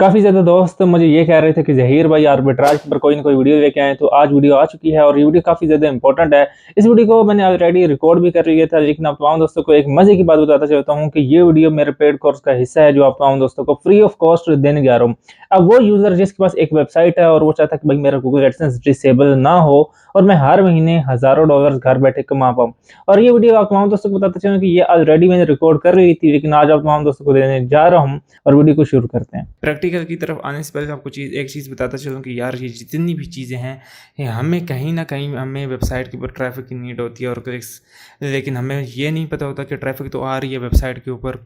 काफ़ी ज़्यादा दोस्त मुझे ये कह रहे थे कि ज़हीर भाई आर्बिट्राज पर कोई न कोई वीडियो लेके आएँ, तो आज वीडियो आ चुकी है और ये वीडियो काफ़ी ज़्यादा इम्पोर्टेंट है। इस वीडियो को मैंने ऑलरेडी रिकॉर्ड भी कर लिया था, लेकिन आप तमाम दोस्तों को एक मज़े की बात बताता चलता हूँ कि ये वीडियो मेरे पेड कोर्स का हिस्सा है, जो आप तमाम दोस्तों को फ्री ऑफ कॉस्ट देने जा रहा हूँ। अब वो यूज़र जिसके पास एक वेबसाइट है और वो चाहता है कि भाई मेरा गूगल एडसेंस डिसेबल ना हो और मैं हर महीने हज़ारों डॉलर्स घर बैठे कमा पाऊँ। और ये वीडियो आप तमाम दोस्तों को बताता चलूँ कि ये ऑलरेडी मैंने रिकॉर्ड कर ली थी, लेकिन आज आप तमाम दोस्तों को देने जा रहा हूँ और वीडियो को शुरू करते हैं। प्रैक्टिकल की तरफ आने से पहले आपको एक चीज़ बताता चलूँ कि यार ये जितनी भी चीज़ें हैं, ये हमें कहीं न कहीं हमें वेबसाइट के ऊपर ट्रैफ़िक की नीड होती है और क्लिक्स, लेकिन हमें ये नहीं पता होता कि ट्रैफ़िक तो आ रही है वेबसाइट के ऊपर,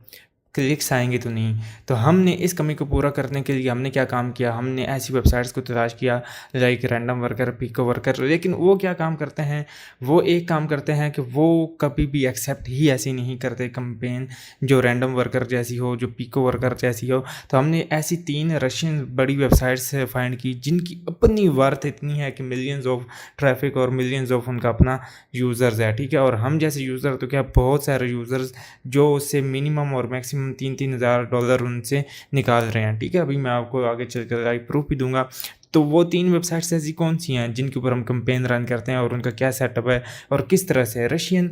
क्लिक्स आएँगे तो नहीं। तो हमने इस कमी को पूरा करने के लिए हमने क्या काम किया, हमने ऐसी वेबसाइट्स को तलाश किया like random worker, Pico worker. लेकिन वो क्या काम करते हैं, वो एक काम करते हैं कि वो कभी भी एक्सेप्ट ही ऐसी नहीं करते कैंपेन जो रैंडम वर्कर जैसी हो, जो पिको वर्कर जैसी हो। तो हमने ऐसी 3 रशियन बड़ी वेबसाइट्स फाइंड की जिनकी अपनी वर्थ इतनी है कि मिलियंस ऑफ ट्रैफ़िक और मिलियंस ऑफ उनका अपना यूज़र्स है, ठीक है। और हम जैसे यूज़र तो क्या बहुत सारे यूज़र्स जो उससे मिनिमम और मैक्सिमम 3-3 हज़ार डॉलर उनसे निकाल रहे हैं, ठीक है। अभी मैं आपको आगे चलकर लाइव प्रूफ भी दूंगा। तो वो 3 वेबसाइट्स ऐसी कौन सी हैं जिनके ऊपर हम कैंपेन रन करते हैं और उनका क्या सेटअप है और किस तरह से है। रशिया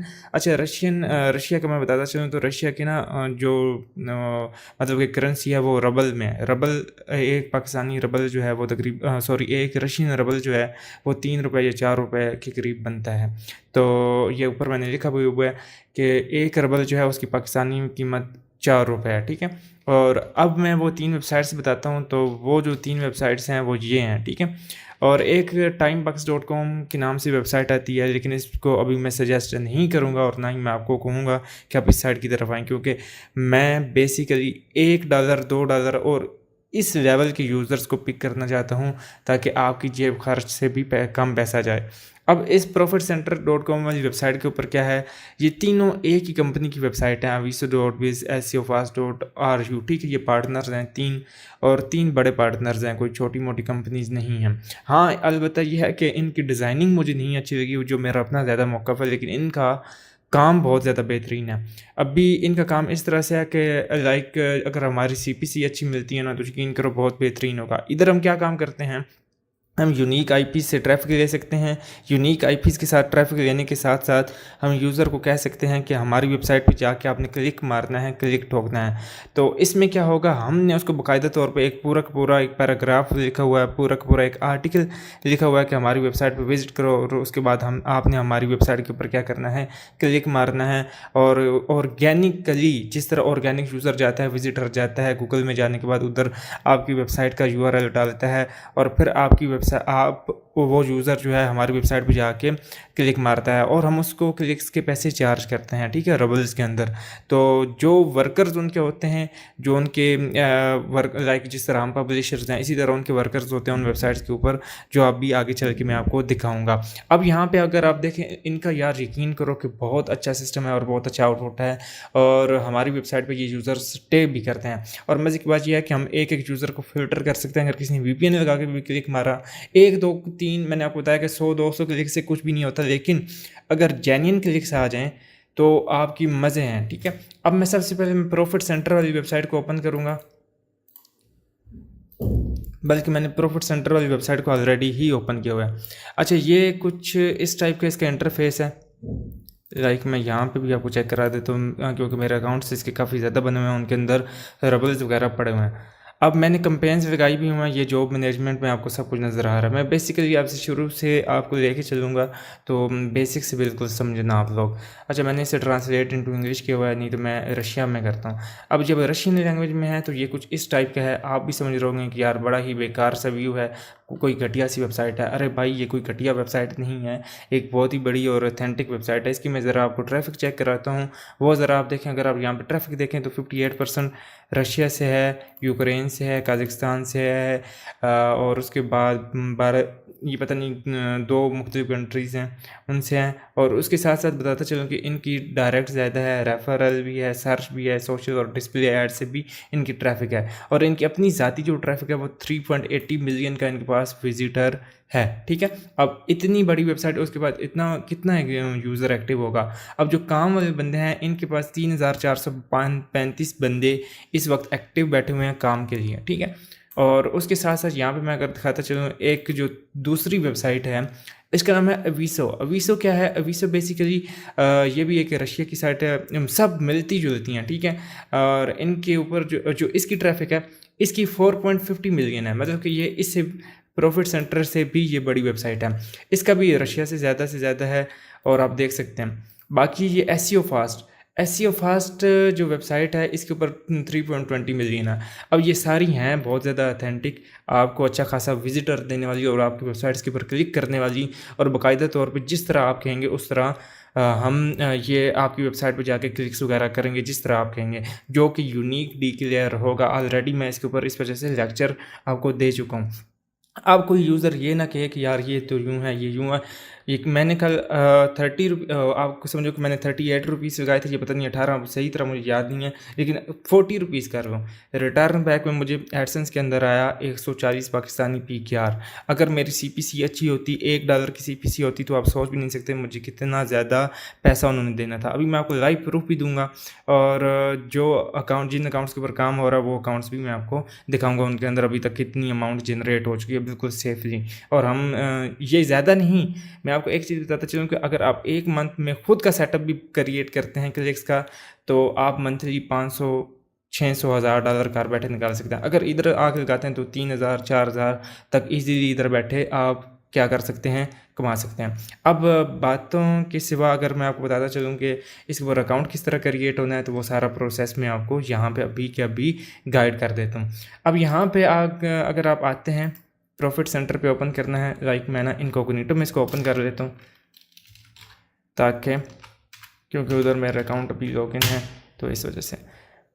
का मैं बताता चलूँ तो रशिया की ना मतलब कि करेंसी है वो रबल में है। रबल, एक पाकिस्तानी रबल जो है वो एक रशियन रबल जो है वो 3 रुपये या 4 रुपये के करीब बनता है। तो ये ऊपर मैंने लिखा भी हुआ है कि एक रबल जो है उसकी पाकिस्तानी कीमत 4 रुपये है, ठीक है। और अब मैं वो 3 वेबसाइट्स बताता हूँ। तो वो जो 3 वेबसाइट्स हैं वो ये हैं, ठीक है। और एक timebox.com के नाम से वेबसाइट आती है, लेकिन इसको अभी मैं सजेस्ट नहीं करूँगा और ना ही मैं आपको कहूँगा कि आप इस साइट की तरफ आएँ, क्योंकि मैं बेसिकली $1 $2 और इस लेवल के यूज़र्स को पिक करना चाहता हूँ ताकि आपकी जेब खर्च से भी कम पैसा जाए। अब इस profitcenter.com वाली वेबसाइट के ऊपर क्या है, ये तीनों एक ही कंपनी की वेबसाइट हैं, aviso.biz, seofast.ru, ठीक है। ये पार्टनर्स हैं 3 और 3 बड़े पार्टनर्स हैं, कोई छोटी मोटी कंपनीज नहीं हैं। हाँ, अलबत्ता ये है कि इनकी डिज़ाइनिंग मुझे नहीं अच्छी लगी, जो मेरा अपना ज़्यादा मौक़िफ़ है, लेकिन इनका काम बहुत ज़्यादा बेहतरीन है। अभी इनका काम इस तरह से है कि लाइक अगर हमारी CPC अच्छी मिलती है ना, तो यकीन करो बहुत बेहतरीन होगा। इधर हम क्या काम करते हैं, हम यूनिक आईपीज़ से ट्रैफ़िक ले सकते हैं। यूनिक आईपीज़ के साथ ट्रैफ़िक लेने के साथ साथ हम यूज़र को कह सकते हैं कि हमारी वेबसाइट पे जाके आपने क्लिक मारना है, क्लिक ठोकना है। तो इसमें क्या होगा, हमने उसको बाकायदा तौर पे एक पूरा एक पैराग्राफ लिखा हुआ है, पूरा एक आर्टिकल लिखा हुआ है कि हमारी वेबसाइट पे विज़िट करो और उसके बाद आपने हमारी वेबसाइट के ऊपर क्या करना है, क्लिक मारना है। और ऑर्गेनिकली जिस तरह ऑर्गेनिक यूज़र जाता है, विज़िटर जाता है, गूगल में जाने के बाद उधर आपकी वेबसाइट का URL डालता है और फिर आपकी आप वो यूज़र जो है हमारी वेबसाइट पे जाके क्लिक मारता है और हम उसको क्लिक्स के पैसे चार्ज करते हैं, ठीक है, रबल्स के अंदर। तो जो वर्कर्स उनके होते हैं, जो उनके लाइक जिस तरह हम पब्लिशर्स हैं, इसी तरह उनके वर्कर्स होते हैं उन वेबसाइट्स के ऊपर, जो अभी आगे चल के मैं आपको दिखाऊंगा। अब यहाँ पे अगर आप देखें इनका, यार यकीन करो कि बहुत अच्छा सिस्टम है और बहुत अच्छा आउटपुट है और हमारी वेबसाइट पर ये यूज़र स्टे भी करते हैं। और मज़े की बात यह है कि हम एक यूज़र को फ़िल्टर कर सकते हैं। अगर किसी ने VPN लगा के भी क्लिक मारा, 1 2 3, मैंने आपको बताया कि 100-200 क्लिक से कुछ भी नहीं होता, लेकिन अगर जेन्युइन क्लिक्स आ जाएं तो आपकी मज़े हैं, ठीक है। अब मैं सबसे पहले प्रॉफिट सेंटर वाली वेबसाइट को ओपन करूंगा, बल्कि मैंने प्रॉफिट सेंटर वाली वेबसाइट को ऑलरेडी ही ओपन किया हुआ है। अच्छा, ये कुछ इस टाइप का इसका इंटरफेस है। लाइक मैं यहाँ पे भी आपको चेक करा देता हूँ, क्योंकि मेरे अकाउंट्स इसके काफ़ी ज़्यादा बने हुए हैं, उनके अंदर रबल्स वगैरह पड़े हुए हैं। अब मैंने कंपेन्स लगाई भी हुई हैं, ये जॉब मैनेजमेंट में आपको सब कुछ नज़र आ रहा है। मैं बेसिकली आपसे शुरू से आपको लेके चलूँगा, तो बेसिक से बिल्कुल समझना आप लोग। अच्छा, मैंने इसे ट्रांसलेट इनटू इंग्लिश किया हुआ है, नहीं तो मैं रशिया में करता हूँ। अब जब रशियन लैंग्वेज में है तो ये कुछ इस टाइप का है। आप भी समझ रहे होंगे कि यार बड़ा ही बेकार सा व्यू है, कोई घटिया सी वेबसाइट है। अरे भाई, ये कोई घटिया वेबसाइट नहीं है, एक बहुत ही बड़ी और ऑथेंटिक वेबसाइट है। इसकी मैं ज़रा आपको ट्रैफिक चेक कराता हूँ, वो ज़रा आप देखें। अगर आप यहाँ पे ट्रैफिक देखें तो 58% रशिया से है, यूक्रेन से है, कजाकिस्तान से है, और उसके बाद 12, ये पता नहीं 2 मुख्तलिफ कंट्रीज़ हैं उनसे हैं। और उसके साथ साथ बताता चलूँ कि इनकी डायरेक्ट ज़्यादा है, रेफरल भी है, सर्च भी है, सोशल और डिस्प्ले ऐड से भी इनकी ट्रैफिक है। और इनकी अपनी ज़ाती जो ट्रैफिक है वो 3.80 मिलियन का इनके पास विजिटर है, ठीक है। अब इतनी बड़ी वेबसाइट, उसके बाद इतना कितना यूज़र एक्टिव होगा। अब जो काम वाले बंदे हैं इनके पास 3435 बंदे इस वक्त एक्टिव बैठे हुए हैं काम के लिए, ठीक है। और उसके साथ साथ यहाँ पे मैं अगर दिखाता चलूँ, एक जो दूसरी वेबसाइट है इसका नाम है अवीसो। अवीसो क्या है? अवीसो बेसिकली ये भी एक रशिया की साइट है, सब मिलती जुलती हैं, ठीक है। और इनके ऊपर जो इसकी ट्रैफिक है इसकी 4.50 मिलियन है, मतलब कि ये इससे प्रॉफिट सेंटर से भी ये बड़ी वेबसाइट है। इसका भी रशिया से ज़्यादा है, और आप देख सकते हैं। बाकी ये एस फास्ट जो वेबसाइट है इसके ऊपर 3.20 मिलियन है। अब ये सारी हैं बहुत ज़्यादा अथेंटिक, आपको अच्छा खासा विजिटर देने वाली और आपकी वेबसाइट्स के ऊपर क्लिक करने वाली, और बाकायदा तौर पे जिस तरह आप कहेंगे उस तरह ये आपकी वेबसाइट पे जाके क्लिक्स वगैरह करेंगे जिस तरह आप कहेंगे, जो कि यूनिक डिक्लेयर होगा। ऑलरेडी मैं इसके ऊपर इस वजह से लेक्चर आपको दे चुका हूँ। अब कोई यूज़र ये ना कहे कि यार ये तो यूँ है, ये यूँ है। ये मैंने कल 30 आपको समझो कि मैंने 38 रुपीज़ लगाए थे, ये पता नहीं 18, सही तरह मुझे याद नहीं है, लेकिन 40 रुपीज़ कर रहा हूँ। रिटर्न बैक में मुझे एडसेंस के अंदर आया 140 पाकिस्तानी PKR। अगर मेरी CPC अच्छी होती, $1 की CPC होती, तो आप सोच भी नहीं सकते मुझे कितना ज़्यादा पैसा उन्होंने देना था। अभी मैं आपको लाइव प्रूफ भी दूंगा, और जो जिन अकाउंट्स के ऊपर काम हो रहा है वो अकाउंट्स भी मैं आपको दिखाऊंगा, उनके अंदर अभी तक कितनी अमाउंट जनरेट हो चुकी है बिल्कुल सेफली। और हम ये ज़्यादा नहीं, मैं आपको एक चीज़ बताता चलूँ कि अगर आप एक मंथ में खुद का सेटअप भी क्रिएट करते हैं क्लिक्स का, तो आप मंथली 500, 600, $1000 घर बैठे निकाल सकते हैं। अगर इधर आके लगाते हैं तो 3000, 4000 तक इजीली इधर बैठे आप क्या कर सकते हैं, कमा सकते हैं। अब बातों के सिवा अगर मैं आपको बताता चलूँ कि इसके ऊपर अकाउंट किस तरह क्रिएट होना है, तो वो सारा प्रोसेस मैं आपको यहाँ पे अभी के अभी गाइड कर देता हूँ। अब यहाँ पे अगर आप आते हैं, प्रॉफिट सेंटर पे ओपन करना है, लाइक मैं ना इनकॉग्निटो में इसको ओपन कर लेता हूँ, ताकि क्योंकि उधर मेरा अकाउंट अभी लॉगिन है तो इस वजह से।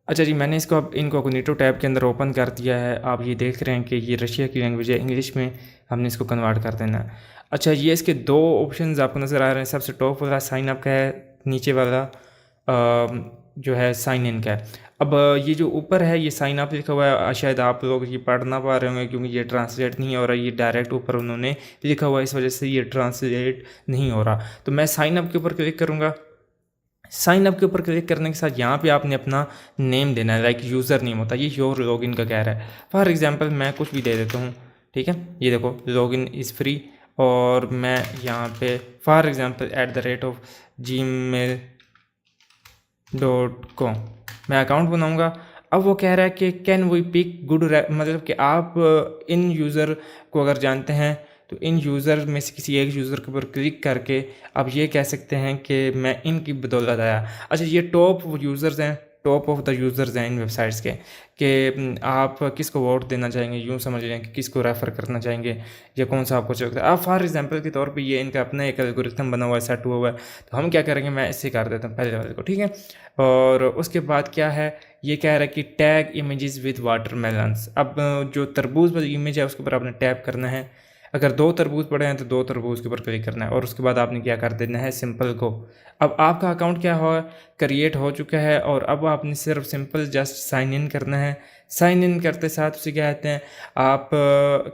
अच्छा जी, मैंने इसको अब इनकॉग्निटो टैब के अंदर ओपन कर दिया है। आप ये देख रहे हैं कि ये रशिया की लैंग्वेज है, इंग्लिश में हमने इसको कन्वर्ट कर देना है। अच्छा, ये इसके दो ऑप्शंस आपको नज़र आ रहे हैं। सबसे टॉप वाला साइन अप का है, नीचे वाला जो है साइन इन का है। अब ये जो ऊपर है ये साइन अप लिखा हुआ है, शायद आप लोग ये पढ़ ना पा रहे होंगे क्योंकि ये ट्रांसलेट नहीं हो रहा, ये डायरेक्ट ऊपर उन्होंने लिखा हुआ है, इस वजह से ये ट्रांसलेट नहीं हो रहा। तो मैं साइन अप के ऊपर क्लिक करूँगा। साइन अप के ऊपर क्लिक करने के साथ यहाँ पे आपने अपना नेम देना है, लाइक यूज़र नेम होता है, ये योर लॉगिन का कह रहा है। फॉर एग्जांपल मैं कुछ भी दे देता हूँ, ठीक है। ये देखो लॉगिन इज़ फ्री, और मैं यहाँ पे फॉर एग्जांपल @gmail.com मैं अकाउंट बनाऊँगा। अब वो कह रहा है कि कैन वी पिक गुड, मतलब कि आप इन यूज़र को अगर जानते हैं तो इन यूज़र में से किसी एक यूज़र के ऊपर क्लिक करके आप ये कह सकते हैं कि मैं इनकी बदौलत आया। अच्छा, ये टॉप यूज़र्स हैं, टॉप ऑफ द यूज़र्स हैं इन वेबसाइट्स के, कि आप किसको वोट देना चाहेंगे, यूँ समझ लें कि किसको रेफ़र करना चाहेंगे या कौन सा आपको चलता है। आप फॉर एग्जांपल के तौर पे ये इनका अपना एक एल्गोरिथम बना हुआ है, सेट हुआ है, तो हम क्या करेंगे, मैं इससे कर देता हूँ पहले वाले को, ठीक है। और उसके बाद क्या है, ये कह रहा है कि टैग इमेजेस विद वाटरमेलन्स। अब जो तरबूज वाली इमेज है उसके ऊपर आपने टैप करना है। अगर 2 तरबूज पड़े हैं तो 2 तरबूज के ऊपर क्लिक करना है, और उसके बाद आपने क्या कर देना है, सिंपल को। अब आपका अकाउंट क्या हो क्रिएट हो चुका है, और अब आपने सिर्फ सिंपल जस्ट साइन इन करना है। साइन इन करते साथ उसे क्या कहते हैं, आप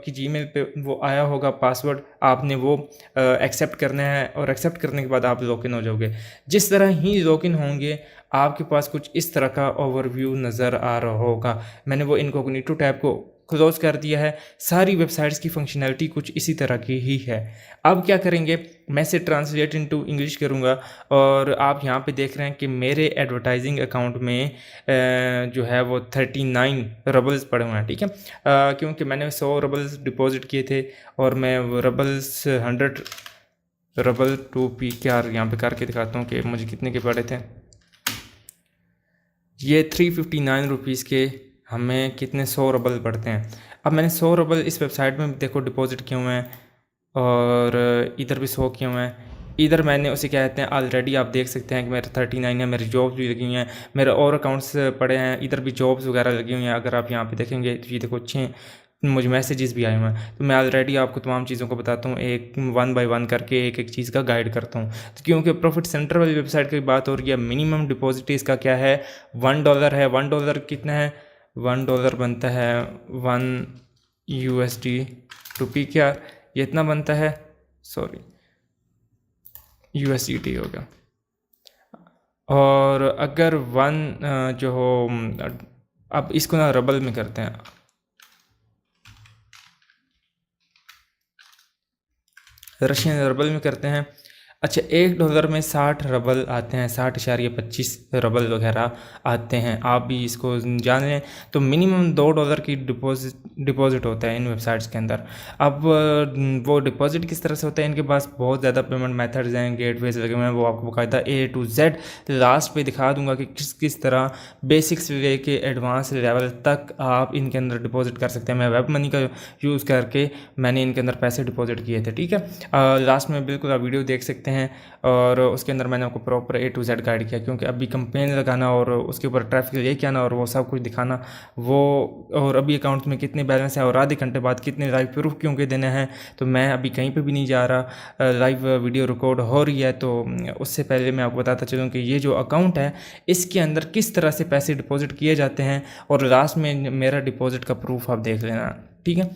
की जीमेल पे वो आया होगा पासवर्ड, आपने वो एक्सेप्ट करना है, और एक्सेप्ट करने के बाद आप लॉगिन हो जाओगे। जिस तरह ही लॉगिन होंगे आपके पास कुछ इस तरह का ओवरव्यू नज़र आ रहा होगा। मैंने वो इनकॉग्निटो टैब को क्लोज कर दिया है। सारी वेबसाइट्स की फंक्शनैलिटी कुछ इसी तरह की ही है। अब क्या करेंगे, मैं इसे ट्रांसलेट इनटू इंग्लिश करूँगा, और आप यहाँ पे देख रहे हैं कि मेरे एडवर्टाइजिंग अकाउंट में जो है वो 39 रबल्स पड़े हुए हैं, ठीक है। क्योंकि मैंने 100 रबल्स डिपॉजिट किए थे, और मैं वो रबल्स 100 रबल 2PKR यहाँ पे करके दिखाता हूँ कि मुझे कितने के पड़े थे। ये 359 रुपीज़ के हमें कितने 100 रबल पड़ते हैं। अब मैंने 100 रबल इस वेबसाइट में देखो डिपॉजिट किए हुए हैं, और इधर भी 100 किए हुए हैं। इधर मैंने उसे क्या कहते हैं, ऑलरेडी आप देख सकते हैं कि मेरे 39 है, मेरी जॉब्स भी लगी हुई हैं, मेरे और अकाउंट्स पड़े हैं, इधर भी जॉब्स वगैरह लगी हुई हैं। अगर आप यहाँ पे देखेंगे तो ये देखो अच्छे मुझे मैसेजेस भी आए हुए हैं। तो मैं ऑलरेडी आपको तमाम चीज़ों को बताता हूँ, एक 1 बाय 1 करके एक एक चीज़ का गाइड करता हूँ। तो क्योंकि प्रॉफिट सेंटर वाली वेबसाइट की बात हो रही है, मिनिमम डिपॉजिट इसका क्या है, $1 है। $1 कितना है, $1 बनता है 1 USD रुपी, क्या ये इतना बनता है, सॉरी USDT होगा। और अगर 1 जो हो, अब इसको ना रबल में करते हैं, रशियन रबल में करते हैं। अच्छा, $1 में 60 रबल आते हैं, 60.25 रबल वगैरह आते हैं। आप भी इसको जान लें। तो मिनिमम $2 की डिपॉजिट होता है इन वेबसाइट्स के अंदर। अब वो डिपॉजिट किस तरह से होता है, इनके पास बहुत ज़्यादा पेमेंट मेथड्स हैं, गेटवेज लगे हुए हैं, वो आपको बाकायदा A to Z लास्ट पे दिखा दूंगा कि किस किस तरह बेसिक से लेके एडवांस लेवल तक आप इनके अंदर डिपॉजिट कर सकते हैं। मैं वेब मनी का यूज़ करके मैंने इनके अंदर पैसे डिपॉजिट किए थे, ठीक है। लास्ट में बिल्कुल आप वीडियो देख सकते हैं और उसके अंदर मैंने आपको proper A to Z guide किया, क्योंकि अभी कंपेन लगाना और उसके ऊपर ट्रैफिक लेके आना और वो सब कुछ दिखाना, वो और अभी अकाउंट में कितने बैलेंस है और आधे घंटे बाद कितने लाइव प्रूफ क्योंकि देने हैं। तो मैं अभी कहीं पे भी नहीं जा रहा, लाइव वीडियो रिकॉर्ड हो रही है। तो उससे पहले मैं आपको बताता चलूँ कि ये जो अकाउंट है इसके अंदर किस तरह से पैसे डिपॉजिट किए जाते हैं और लास्ट में मेरा डिपॉजिट का प्रूफ आप देख लेना, ठीक है।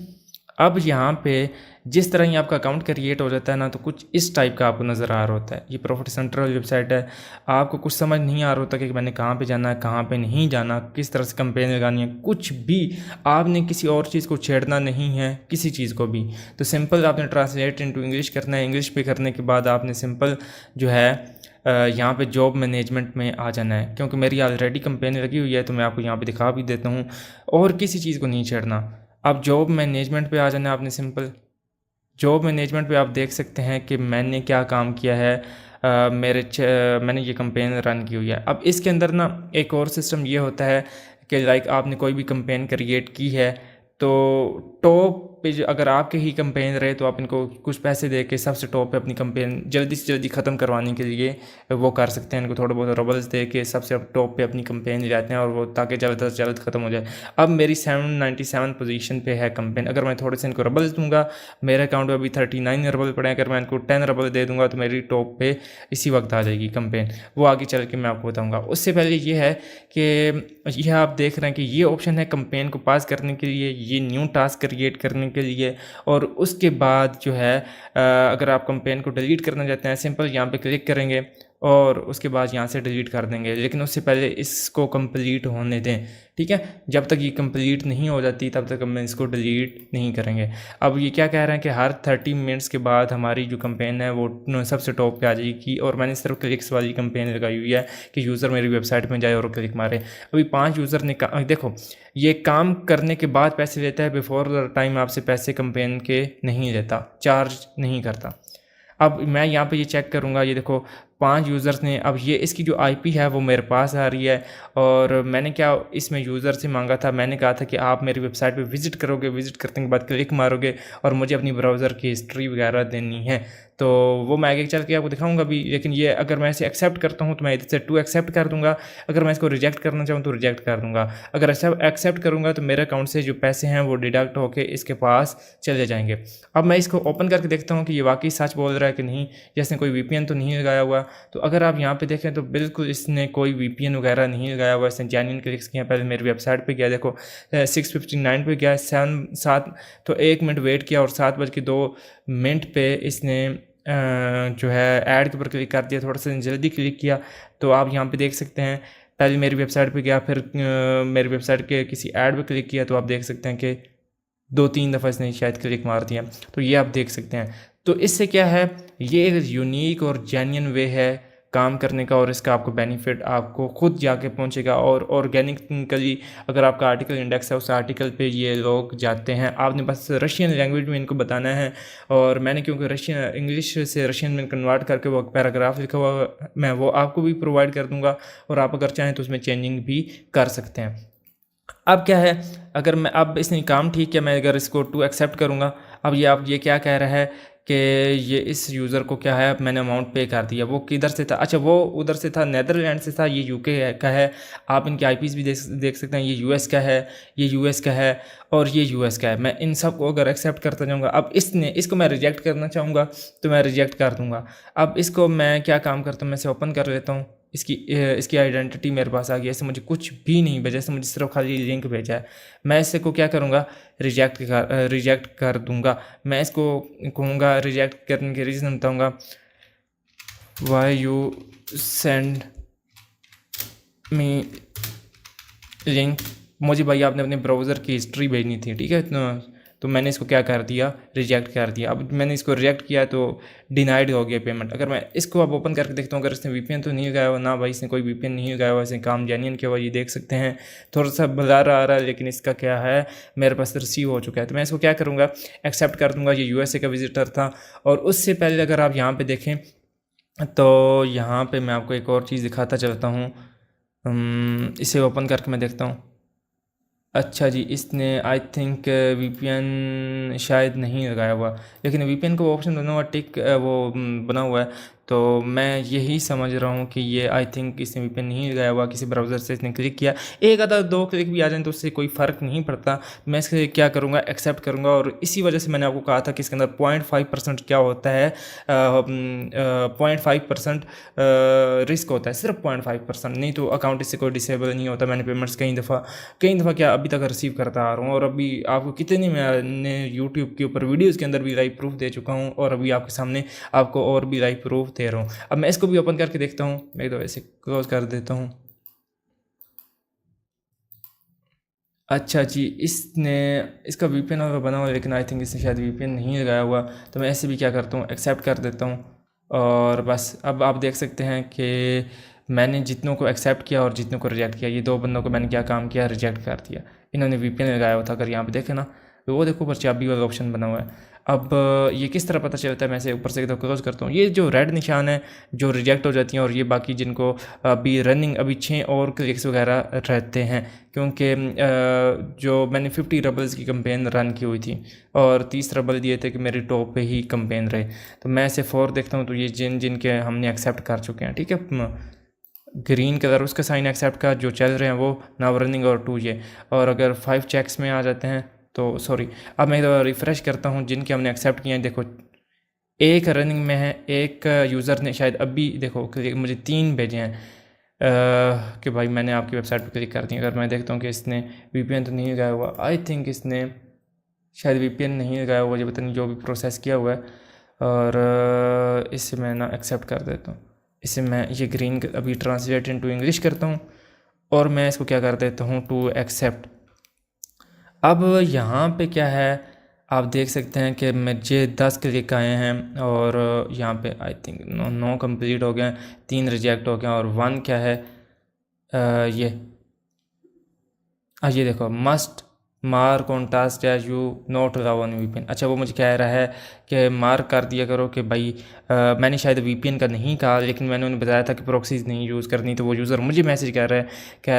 अब यहाँ पे जिस तरह ही आपका अकाउंट क्रिएट हो जाता है ना, तो कुछ इस टाइप का आपको नज़र आ रहा होता है। ये प्रॉफिट सेंट्रल वेबसाइट है। आपको कुछ समझ नहीं आ रहा होता कि मैंने कहाँ पे जाना है, कहाँ पे नहीं जाना, किस तरह से कंपेन लगानी है, कुछ भी आपने किसी और चीज़ को छेड़ना नहीं है, किसी चीज़ को भी। तो सिंपल आपने ट्रांसलेट इनटू इंग्लिश करना है। इंग्लिश पे करने के बाद आपने सिंपल जो है यहाँ पे जॉब मैनेजमेंट में आ जाना है, क्योंकि मेरी ऑलरेडी कंपेन लगी हुई है। तो मैं आपको यहाँ पे दिखा भी देता हूँ, और किसी चीज़ को नहीं छेड़ना। अब जॉब मैनेजमेंट पे आ जाना है आपने सिंपल। जॉब मैनेजमेंट पे आप देख सकते हैं कि मैंने क्या काम किया है। मैंने ये कंपेन रन की हुई है। अब इसके अंदर ना एक और सिस्टम ये होता है कि लाइक आपने कोई भी कंपेन क्रिएट की है, तो टॉप पे अगर आपके ही कंपेन रहे तो आप इनको कुछ पैसे दे के सबसे टॉप पे अपनी कंपेन जल्दी से जल्दी ख़त्म करवाने के लिए वो कर सकते हैं। इनको थोड़े बहुत रबल्स दे के सबसे टॉप पे अपनी कंपेन ले जाते हैं, और वो ताकि जल्द से जल्द ख़त्म हो जाए। अब मेरी 797 पोजीशन पे है कंपेन। अगर मैं थोड़े से इनको रबल्स दूंगा, मेरे अकाउंट में अभी 39 रबल पड़े हैं। अगर मैं इनको 10 रबल दे दूंगा तो मेरी टॉप पे इसी वक्त आ जाएगी कंपेन। वो आगे चल के मैं आपको बताऊँगा। उससे पहले ये है कि यह आप देख रहे हैं कि ये ऑप्शन है कंपेन को पास करने के लिए, ये न्यू टास्क क्रिएट करने के लिए, और उसके बाद जो है अगर आप कंपेन को डिलीट करना चाहते हैं, सिंपल यहाँ पे क्लिक करेंगे और उसके बाद यहाँ से डिलीट कर देंगे। लेकिन उससे पहले इसको कंप्लीट होने दें, ठीक है। जब तक ये कंप्लीट नहीं हो जाती तब तक हम इसको डिलीट नहीं करेंगे। अब ये क्या कह रहे हैं कि हर 30 मिनट्स के बाद हमारी जो कंपेन है वो सबसे टॉप पे आ जाएगी, और मैंने सिर्फ क्लिक्स वाली कंपेन लगाई हुई है कि यूज़र मेरी वेबसाइट में जाए और क्लिक मारे। अभी 5 यूज़र ने देखो, ये काम करने के बाद पैसे लेता है, बिफोर टाइम आपसे पैसे कंपेन के नहीं लेता, चार्ज नहीं करता। अब मैं यहाँ पे ये चेक करूँगा, ये देखो 5 यूज़र्स ने, अब ये इसकी जो आईपी है वो मेरे पास आ रही है। और मैंने क्या इसमें यूज़र से मांगा था, मैंने कहा था कि आप मेरी वेबसाइट पे विज़िट करोगे, विज़िट करने के बाद क्लिक मारोगे और मुझे अपनी ब्राउज़र की हिस्ट्री वगैरह देनी है। तो वो मैं आगे चल के आपको दिखाऊंगा भी। लेकिन ये अगर मैं इसे एक्सेप्ट करता हूँ तो मैं इधर से टू एक्सेप्ट कर दूंगा, अगर मैं इसको रिजेक्ट करना चाहूँ तो रिजेक्ट कर दूंगा। अगर एक्सेप्ट करूँगा तो मेरे अकाउंट से जो पैसे हैं वो डिडक्ट होकर इसके पास चले जाएंगे। अब मैं इसको ओपन करके देखता हूँ कि ये वाकई सच बोल रहा है कि नहीं, जैसे कोई VPN तो नहीं लगाया हुआ। तो अगर आप यहाँ पे देखें तो बिल्कुल इसने कोई VPN वगैरह नहीं लगाया हुआ, इसने जेन्युइन क्लिक्स किया। पहले मेरी वेबसाइट पे गया, देखो 6:59 पे गया, 7 तो 1 मिनट वेट किया और 7:02 पे इसने जो है ऐड के ऊपर क्लिक कर दिया, थोड़ा सा जल्दी क्लिक किया। तो आप यहाँ पे देख सकते हैं, पहले मेरी वेबसाइट पे गया, फिर मेरी वेबसाइट के किसी ऐड पे क्लिक किया, तो आप देख सकते हैं कि 2-3 दफ़ा इसने शायद क्लिक मार दिया। तो ये आप देख सकते हैं। तो इससे क्या है, ये एक यूनिक और जेन्युइन वे है काम करने का, और इसका आपको बेनिफिट आपको खुद जाके पहुंचेगा। और ऑर्गेनिकली अगर आपका आर्टिकल इंडेक्स है, उस आर्टिकल पे ये लोग जाते हैं। आपने बस रशियन लैंग्वेज में इनको बताना है, और मैंने क्योंकि रशियन इंग्लिश से रशियन में कन्वर्ट करके वो पैराग्राफ लिखा हुआ मैं वो आपको भी प्रोवाइड कर दूंगा, और आप अगर चाहें तो उसमें चेंजिंग भी कर सकते हैं। अब क्या है, अगर मैं अब इसने काम ठीक किया, मैं अगर इसको टू एक्सेप्ट करूँगा, अब ये क्या कह रहा है कि ये इस यूज़र को क्या है, मैंने अमाउंट पे कर दिया। वो किधर से था, अच्छा वो उधर से था, नेदरलैंड से था। ये UK का है, आप इनके IPs भी देख सकते हैं। ये US का है, ये US का है, और ये US का है। मैं इन सब को अगर एक्सेप्ट करता जाऊँगा, अब इसको मैं रिजेक्ट करना चाहूँगा तो मैं रिजेक्ट कर दूँगा। अब इसको मैं क्या काम करता हूँ, मैं इसे ओपन कर लेता हूँ। इसकी आइडेंटिटी मेरे पास आ गई। ऐसे मुझे कुछ भी नहीं भेजा, ऐसे मुझे सिर्फ खाली लिंक भेजा है। मैं इससे को क्या करूँगा, रिजेक्ट कर दूँगा। मैं इसको कहूँगा, रिजेक्ट करने के रीज़न बताऊँगा, why you send me link. मुझे भाई आपने अपने ब्राउज़र की हिस्ट्री भेजनी थी, ठीक है। तो मैंने इसको क्या कर दिया, रिजेक्ट कर दिया। अब मैंने इसको रिजेक्ट किया तो डिनाइड हो गया पेमेंट। अगर मैं इसको अब ओपन करके देखता हूँ, अगर इसने वीपीएन तो नहीं लगाया हुआ, ना भाई इसने कोई वीपीएन नहीं लगाया हुआ, इसने काम जेन्युइन किया हुआ, ये देख सकते हैं। थोड़ा सा ब्लर आ रहा है, लेकिन इसका क्या है, मेरे पास रिसीव हो चुका है। तो मैं इसको क्या करूँगा, एक्सेप्ट कर दूँगा। ये यूएसए का विजिटर था। और उससे पहले अगर आप यहाँ पर देखें तो यहाँ पे मैं आपको एक और चीज़ दिखाता चलता हूँ। इसे ओपन करके मैं देखता हूँ। अच्छा जी, इसने आई थिंक वीपीएन शायद नहीं लगाया हुआ, लेकिन वीपीएन का ऑप्शन बना हुआ, टिक वो बना हुआ है। तो मैं यही समझ रहा हूँ कि ये आई थिंक इसने वीपीएन नहीं लगाया हुआ, किसी ब्राउज़र से इसने क्लिक किया। एक आधा 2 क्लिक भी आ जाए तो उससे कोई फ़र्क नहीं पड़ता। मैं इसके क्या करूँगा, एक्सेप्ट करूँगा। और इसी वजह से मैंने आपको कहा था कि इसके अंदर 0.5% क्या होता है, 0.5% रिस्क होता है, सिर्फ 0.5%। नहीं तो अकाउंट इससे कोई डिसेबल नहीं होता। मैंने पेमेंट्स कई दफ़ा क्या अभी तक रिसीव करता आ रहा हूँ। और अभी आपको कितनी मैंने यूट्यूब के ऊपर वीडियोज़ के अंदर भी लाइव प्रूफ दे चुका हूँ, और अभी आपके सामने आपको और भी लाइव प्रूफ दे रहा हूँ। अब मैं इसको भी ओपन करके देखता हूँ। मैं एक दो ऐसे क्लोज कर देता हूँ। अच्छा जी, इसका वीपीएन और बना हुआ है, लेकिन आई थिंक इसने शायद वीपीएन नहीं लगाया हुआ। तो मैं ऐसे भी क्या करता हूँ, एक्सेप्ट कर देता हूँ। और बस अब आप देख सकते हैं कि मैंने जितनों को एक्सेप्ट किया और जितनों को रिजेक्ट किया, ये 2 बंदों को मैंने क्या काम किया, रिजेक्ट कर दिया। इन्होंने वीपीएन लगाया हुआ था। अगर यहाँ पे देखें ना, तो वो देखो ऊपर चाबी वाला ऑप्शन बना हुआ है। अब ये किस तरह पता चलता है, मैं इसे ऊपर से तो क्लोज करता हूँ। ये जो रेड निशान है जो रिजेक्ट हो जाती हैं, और ये बाकी जिनको अभी रनिंग अभी 6 और क्लिक्स वगैरह रहते हैं, क्योंकि जो मैंने 50 रबल्स की कंपेन रन की हुई थी और 30 रबल दिए थे कि मेरी टॉप पे ही कंपेन रहे। तो मैं ऐसे 4 देखता हूँ, तो ये जिनके हमने एक्सेप्ट कर चुके हैं, ठीक है। ग्रीन कलर उसका साइन एक्सेप्ट का जो चल रहे हैं वो नाउ रनिंग, और 2 ये। और अगर 5 चेक्स में आ जाते हैं तो सॉरी, अब मैं रिफ़्रेश करता हूँ जिनके हमने एक्सेप्ट किए हैं। देखो, एक रनिंग में है, एक यूज़र ने शायद अभी देखो मुझे 3 भेजे हैं कि भाई मैंने आपकी वेबसाइट पर क्लिक कर दी। अगर मैं देखता हूँ कि इसने वीपीएन तो नहीं लगाया हुआ, आई थिंक इसने शायद वीपीएन नहीं लगाया हुआ, ये पता नहीं जो भी प्रोसेस किया हुआ है। और इसे मैं ना एक्सेप्ट कर देता हूँ। इसे मैं ये ग्रीन अभी ट्रांसलेट इनटू इंग्लिश करता हूँ, और मैं इसको क्या कर देता हूँ, टू एक्सेप्ट। अब यहाँ पे क्या है, आप देख सकते हैं कि मुझे 10 क्लिक आए हैं, और यहाँ पे आई थिंक 9 कंप्लीट हो गए, 3 रिजेक्ट हो गए, और 1 क्या है, ये देखो, must mark on task as you not allow on VPN. अच्छा, वो मुझे कह रहा है कि मार्क कर दिया करो कि भाई मैंने शायद वीपीएन का नहीं कहा, लेकिन मैंने उन्हें बताया था कि प्रॉक्सीज नहीं यूज़ करनी। तो वो यूज़र मुझे मैसेज कह रहा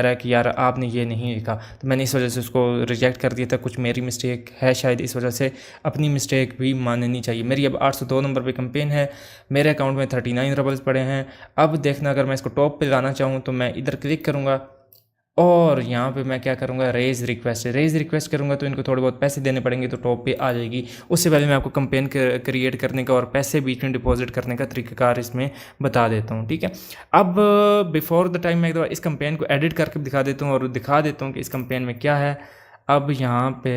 है कि यार आपने ये नहीं लिखा। तो मैंने इस वजह से उसको रिजेक्ट कर दिया था। कुछ मेरी मिस्टेक है शायद, इस वजह से अपनी मिस्टेक भी माननी चाहिए। मेरी अब 802 नंबर पर कंपेन है, मेरे अकाउंट में 39 रबल्स पड़े हैं। अब देखना, अगर मैं इसको टॉप पर लाना चाहूँ तो मैं इधर क्लिक करूँगा, और यहाँ पे मैं क्या करूँगा, रेज़ रिक्वेस्ट करूँगा, तो इनको थोड़े बहुत पैसे देने पड़ेंगे, तो टॉप पे आ जाएगी। उससे पहले मैं आपको कंपेन क्रिएट करने का और पैसे बीच में डिपॉजिट करने का तरीक़ाकार इसमें बता देता हूँ, ठीक है। अब बिफोर द टाइम मैं एक बार इस कंपेन को एडिट करके दिखा देता हूँ, और दिखा देता हूँ कि इस कंपेन में क्या है। अब यहाँ पे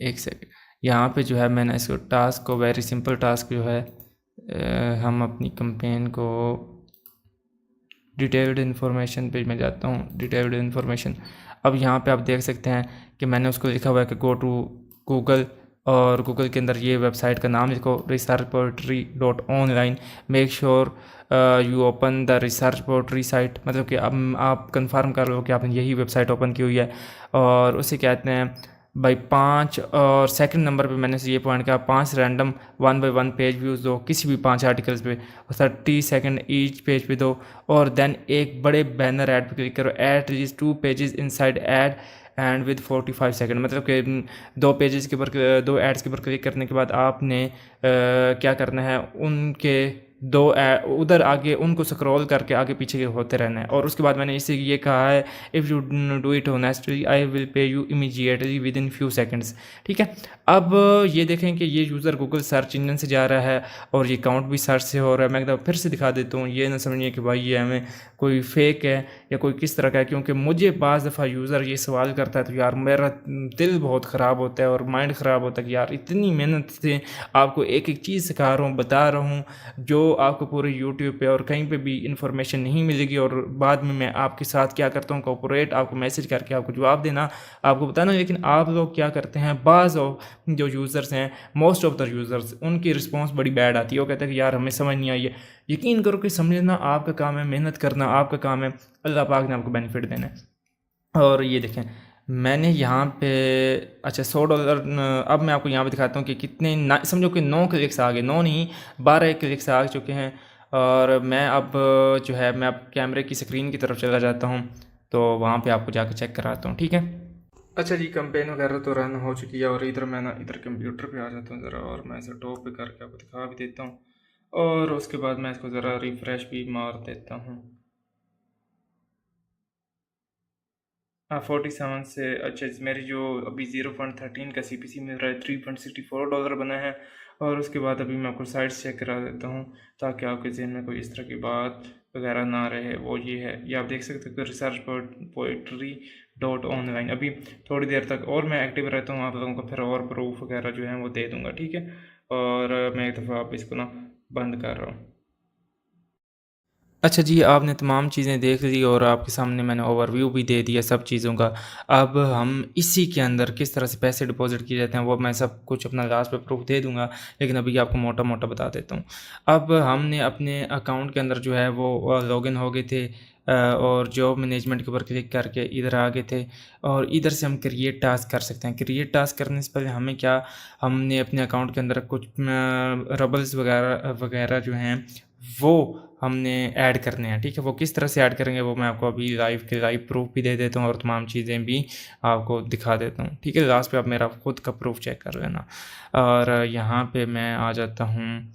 एक सेकेंड, यहाँ पे जो है मैंने इसको टास्क को, वेरी सिंपल टास्क जो है, हम अपनी कंपेन को डिटेल्ड इन्फॉर्मेशन पे मैं जाता हूँ, डिटेल्ड इन्फॉर्मेशन। अब यहाँ पे आप देख सकते हैं कि मैंने उसको लिखा हुआ है कि गो टू गूगल, और गूगल के अंदर ये वेबसाइट का नाम लिखो, researchpoetry.online। Make sure you open the research poetry site, मतलब कि अब आप कंफर्म कर लो कि आपने यही वेबसाइट ओपन की हुई है। और उसे कहते हैं भाई 5, और सेकंड नंबर पे मैंने ये पॉइंट कहा, 5 रैंडम 1 बाय 1 पेज व्यूज़ दो किसी भी 5 आर्टिकल्स पे, 30 सेकंड ईच पेज पे दो। और देन एक बड़े बैनर ऐड पे क्लिक करो, eight least 2 pages inside add and with 45 second. मतलब कि 2 पेजेस के ऊपर, 2 एड्स के ऊपर क्लिक करने के बाद आपने क्या करना है, उनके 2 उधर आगे उनको स्क्रॉल करके आगे पीछे होते रहना है। और उसके बाद मैंने इसे ये कहा है, if you do it honestly I will पे you immediately with in few seconds, ठीक है। अब ये देखें कि ये यूज़र गूगल सर्च इंजन से जा रहा है, और ये अकाउंट भी सर्च से हो रहा है। मैं एकदम फिर से दिखा देता हूँ, ये ना समझिए कि भाई ये हमें कोई फेक है या कोई किस तरह का है, क्योंकि मुझे बाज़ दफ़ा यूज़र ये सवाल करता है तो यार मेरा दिल बहुत ख़राब होता है और माइंड ख़राब होता है कि यार इतनी मेहनत से आपको एक एक चीज़ सिखा रहा हूँ, बता रहा हूँ, जो आपको पूरे यूट्यूब पे और कहीं पे भी इंफॉर्मेशन नहीं मिलेगी। और बाद में मैं आपके साथ क्या करता हूँ, कॉर्पोरेट आपको मैसेज करके आपको जवाब देना, आपको बताना। लेकिन आप लोग क्या करते हैं, बाज़ जो यूज़र्स हैं, मोस्ट ऑफ द यूज़र्स, उनकी रिस्पॉन्स बड़ी बैड आती है। वो कहते हैं कि यार हमें समझ नहीं आई है। यकीन करो कि समझना आपका काम है, मेहनत करना आपका काम है, अल्लाह पाक ने आपको बेनिफिट देना है। और ये देखें मैंने यहाँ पे अच्छा $100 अब मैं आपको यहाँ पे दिखाता हूँ कि कितने ना, समझो कि 9 क्लिक्स आ गए, 9 नहीं 12 क्लिक्स आ चुके हैं। और मैं अब जो है मैं अब कैमरे की स्क्रीन की तरफ चला जाता हूँ, तो वहाँ पे आपको जाकर चेक कराता हूँ, ठीक है। अच्छा जी, कंपेन वगैरह तो रन हो चुकी है। और इधर मैं ना इधर कंप्यूटर पे आ जाता हूँ ज़रा, और मैं इसे टॉप पे करके आपको दिखा भी देता हूँ। और उसके बाद मैं इसको ज़रा रिफ़्रेश भी मार देता हूँ। 47 से अच्छा मेरी जो अभी 0.13 का CPC मिल रहा है, $3.64 बना है। और उसके बाद अभी मैं आपको साइट्स चेक करा देता हूँ ताकि आपके जहन में कोई इस तरह की बात वगैरह ना रहे। वो ये है, ये आप देख सकते हो कि research.poetry.online। अभी थोड़ी देर तक और मैं एक्टिव रहता हूँ, आप लोगों को फिर और प्रूफ वगैरह जो है वो दे दूँगा, ठीक है। और मैं एक दफ़ा आप इसको ना बंद कर रहा हूँ। अच्छा जी, आपने तमाम चीज़ें देख ली और आपके सामने मैंने ओवरव्यू भी दे दिया सब चीज़ों का। अब हम इसी के अंदर किस तरह से पैसे डिपॉज़िट किए जाते हैं वो मैं सब कुछ अपना लास्ट पे प्रूफ दे दूँगा, लेकिन अभी आपको मोटा-मोटा बता देता हूँ। अब हमने अपने अकाउंट के अंदर जो है वो लॉगिन हो गए थे, और जॉब मैनेजमेंट के ऊपर क्लिक करके इधर आ गए थे। और इधर से हम क्रिएट टास्क कर सकते हैं। क्रिएट टास्क करने से पहले हमें क्या, हमने अपने अकाउंट के अंदर कुछ रबल्स वगैरह वगैरह जो हैं वो हमने ऐड करने हैं, ठीक है। वो किस तरह से ऐड करेंगे वो मैं आपको अभी लाइव प्रूफ भी दे देता हूँ और तमाम चीज़ें भी आपको दिखा देता हूँ, ठीक है। लास्ट पे आप मेरा खुद का प्रूफ चेक कर लेना। और यहाँ पे मैं आ जाता हूँ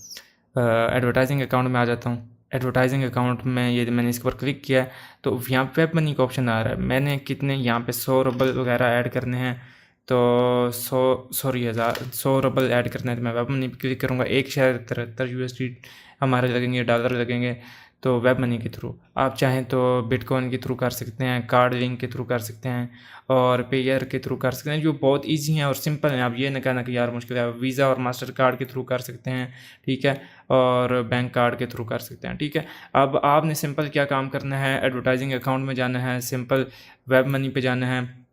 एडवर्टाइजिंग अकाउंट में आ जाता हूँ। एडवर्टाइजिंग अकाउंट में ये मैंने इसके ऊपर क्लिक किया है तो यहाँ पे वेब मनी का ऑप्शन आ रहा है। मैंने कितने यहाँ पे 100 रबल वगैरह ऐड करने हैं, तो 100 रबल ऐड करना है तो मैं वेब मनी पे क्लिक करूँगा। 1.73 USD हमारे लगेंगे, डॉलर लगेंगे। तो वेब मनी के थ्रू आप चाहें तो बिटकॉइन के थ्रू कर सकते हैं, कार्ड लिंक के थ्रू कर सकते हैं, और पेयर के थ्रू कर सकते हैं, जो बहुत इजी हैं और सिंपल हैं। आप ये ना कहना कि यार मुश्किल है। वीज़ा और मास्टर कार्ड के थ्रू कर सकते हैं, ठीक है, और बैंक कार्ड के थ्रू कर सकते हैं, ठीक है। अब आपने सिंपल क्या काम करना है, एडवर्टाइजिंग अकाउंट में जाना है, सिंपल वेब मनी पे जाना है।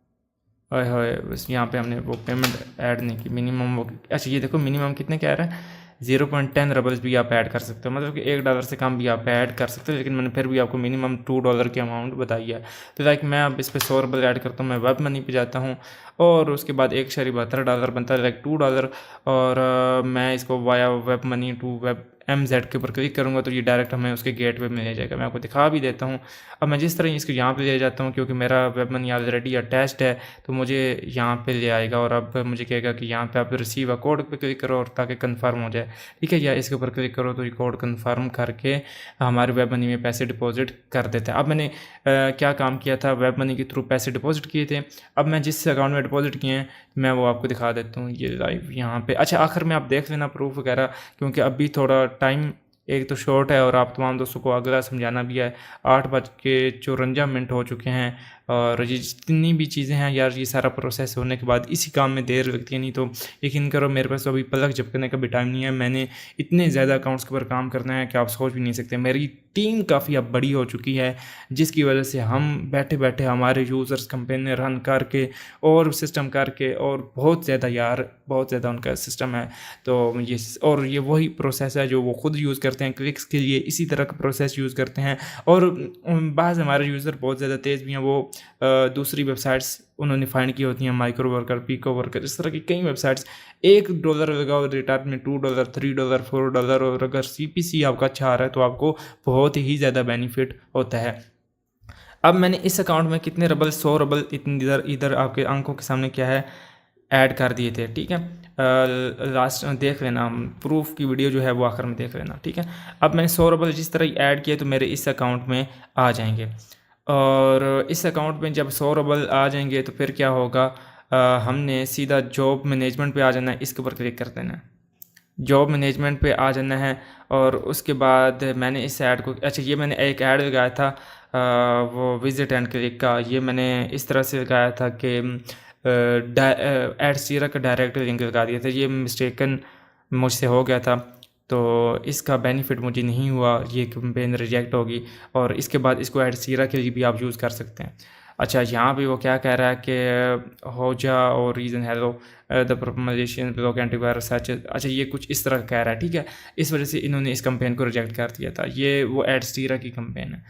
ओए होए, बस यहाँ पे हमने वो पेमेंट ऐड नहीं की, मिनिमम वो अच्छा ये देखो मिनिमम कितने क्या आ रहा है, 0.10 रबल्स भी आप ऐड कर सकते हो, मतलब कि $1 से कम भी आप ऐड कर सकते हो। लेकिन मैंने फिर भी आपको मिनिमम $2 की अमाउंट बताई है। तो लाइक मैं अब इस पर 100 रबल ऐड करता हूँ, मैं वेब मनी पे जाता हूँ और उसके बाद $1.72 बनता है, लाइक $2। और मैं इसको via web money to web MZ के ऊपर क्लिक करूँगा तो ये डायरेक्ट हमें उसके गेट वे में ले जाएगा। मैं आपको दिखा भी देता हूँ। अब मैं जिस तरह इसको यहाँ पे ले जाता हूँ, क्योंकि मेरा वेब मनी ऑलरेडी अटैच्ड है, तो मुझे यहाँ पे ले आएगा और अब मुझे कहेगा कि यहाँ पे आप रिसीव अ कोड पे क्लिक करो और ताकि कंफर्म हो जाए, ठीक है। या इसके ऊपर क्लिक करो तो ये कोड कंफर्म करके हमारे वेब मनी में पैसे डिपॉजिट कर देते हैं। अब मैंने क्या काम किया था, वेब मनी के थ्रू पैसे डिपॉजिट किए थे। अब मैं जिस अकाउंट में डिपॉजिट किए हैं मैं वो आपको दिखा देता हूँ, ये लाइव यहाँ पे। अच्छा आखिर में आप देख लेना प्रूफ वगैरह, क्योंकि अभी थोड़ा टाइम एक तो शॉर्ट है और आप तमाम दोस्तों को अगला समझाना भी है। 8:54 हो चुके हैं और ये जितनी भी चीज़ें हैं यार, ये सारा प्रोसेस होने के बाद इसी काम में देर लगती है। नहीं तो यकीन करो मेरे पास तो अभी पलक झपकने का भी टाइम नहीं है। मैंने इतने ज़्यादा अकाउंट्स के ऊपर काम करना है कि आप सोच भी नहीं सकते। मेरी टीम काफ़ी अब बड़ी हो चुकी है, जिसकी वजह से हम बैठे बैठे हमारे यूज़र्स कंपेन रन करके और सिस्टम करके, और बहुत ज़्यादा यार बहुत ज़्यादा उनका सिस्टम है। तो ये और ये वही प्रोसेस है जो वो खुद यूज़ करते हैं क्लिक्स के लिए, इसी तरह का प्रोसेस यूज़ करते हैं। और बाज़ हमारे यूज़र बहुत ज़्यादा तेज़ भी हैं, वो दूसरी वेबसाइट्स उन्होंने फाइंड की होती हैं, माइक्रो वर्कर, पिको वर्कर, इस तरह की कई वेबसाइट्स। $1 लगाओ रिटर्न में $2, $3, $4, और अगर CPC आपका अच्छा आ रहा है तो आपको बहुत ही ज़्यादा बेनिफिट होता है। अब मैंने इस अकाउंट में कितने रबल, 100 रबल इतनी इधर इधर आपके आंखों के सामने क्या है ऐड कर दिए थे, ठीक है। लास्ट देख लेना, प्रूफ की वीडियो जो है वो आखिर में देख लेना, ठीक है। अब मैंने 100 रबल जिस तरह ऐड किए तो मेरे इस अकाउंट में आ जाएंगे, और इस अकाउंट में जब 100 रबल आ जाएंगे तो फिर क्या होगा, हमने सीधा जॉब मैनेजमेंट पे आ जाना है, इसके ऊपर क्लिक कर देना है। जॉब मैनेजमेंट पे आ जाना है और उसके बाद मैंने इस ऐड को, अच्छा ये मैंने एक ऐड लगाया था वो विजिट एंड क्लिक का, ये मैंने इस तरह से लगाया था कि एड सीरा का डायरेक्ट लिंक लगा दिया था। ये मिस्टेकन मुझसे हो गया था, तो इसका बेनिफिट मुझे नहीं हुआ, ये कैंपेन रिजेक्ट होगी। और इसके बाद इसको एडसीरा के लिए भी आप यूज़ कर सकते हैं। अच्छा, यहाँ पे वो क्या कह रहा है कि होजा और reason hello the Malaysian block antivirus such. अच्छा, ये कुछ इस तरह कह रहा है, ठीक है। इस वजह से इन्होंने इस कैंपेन को रिजेक्ट कर दिया था। ये वो एडसीरा की कैंपेन है,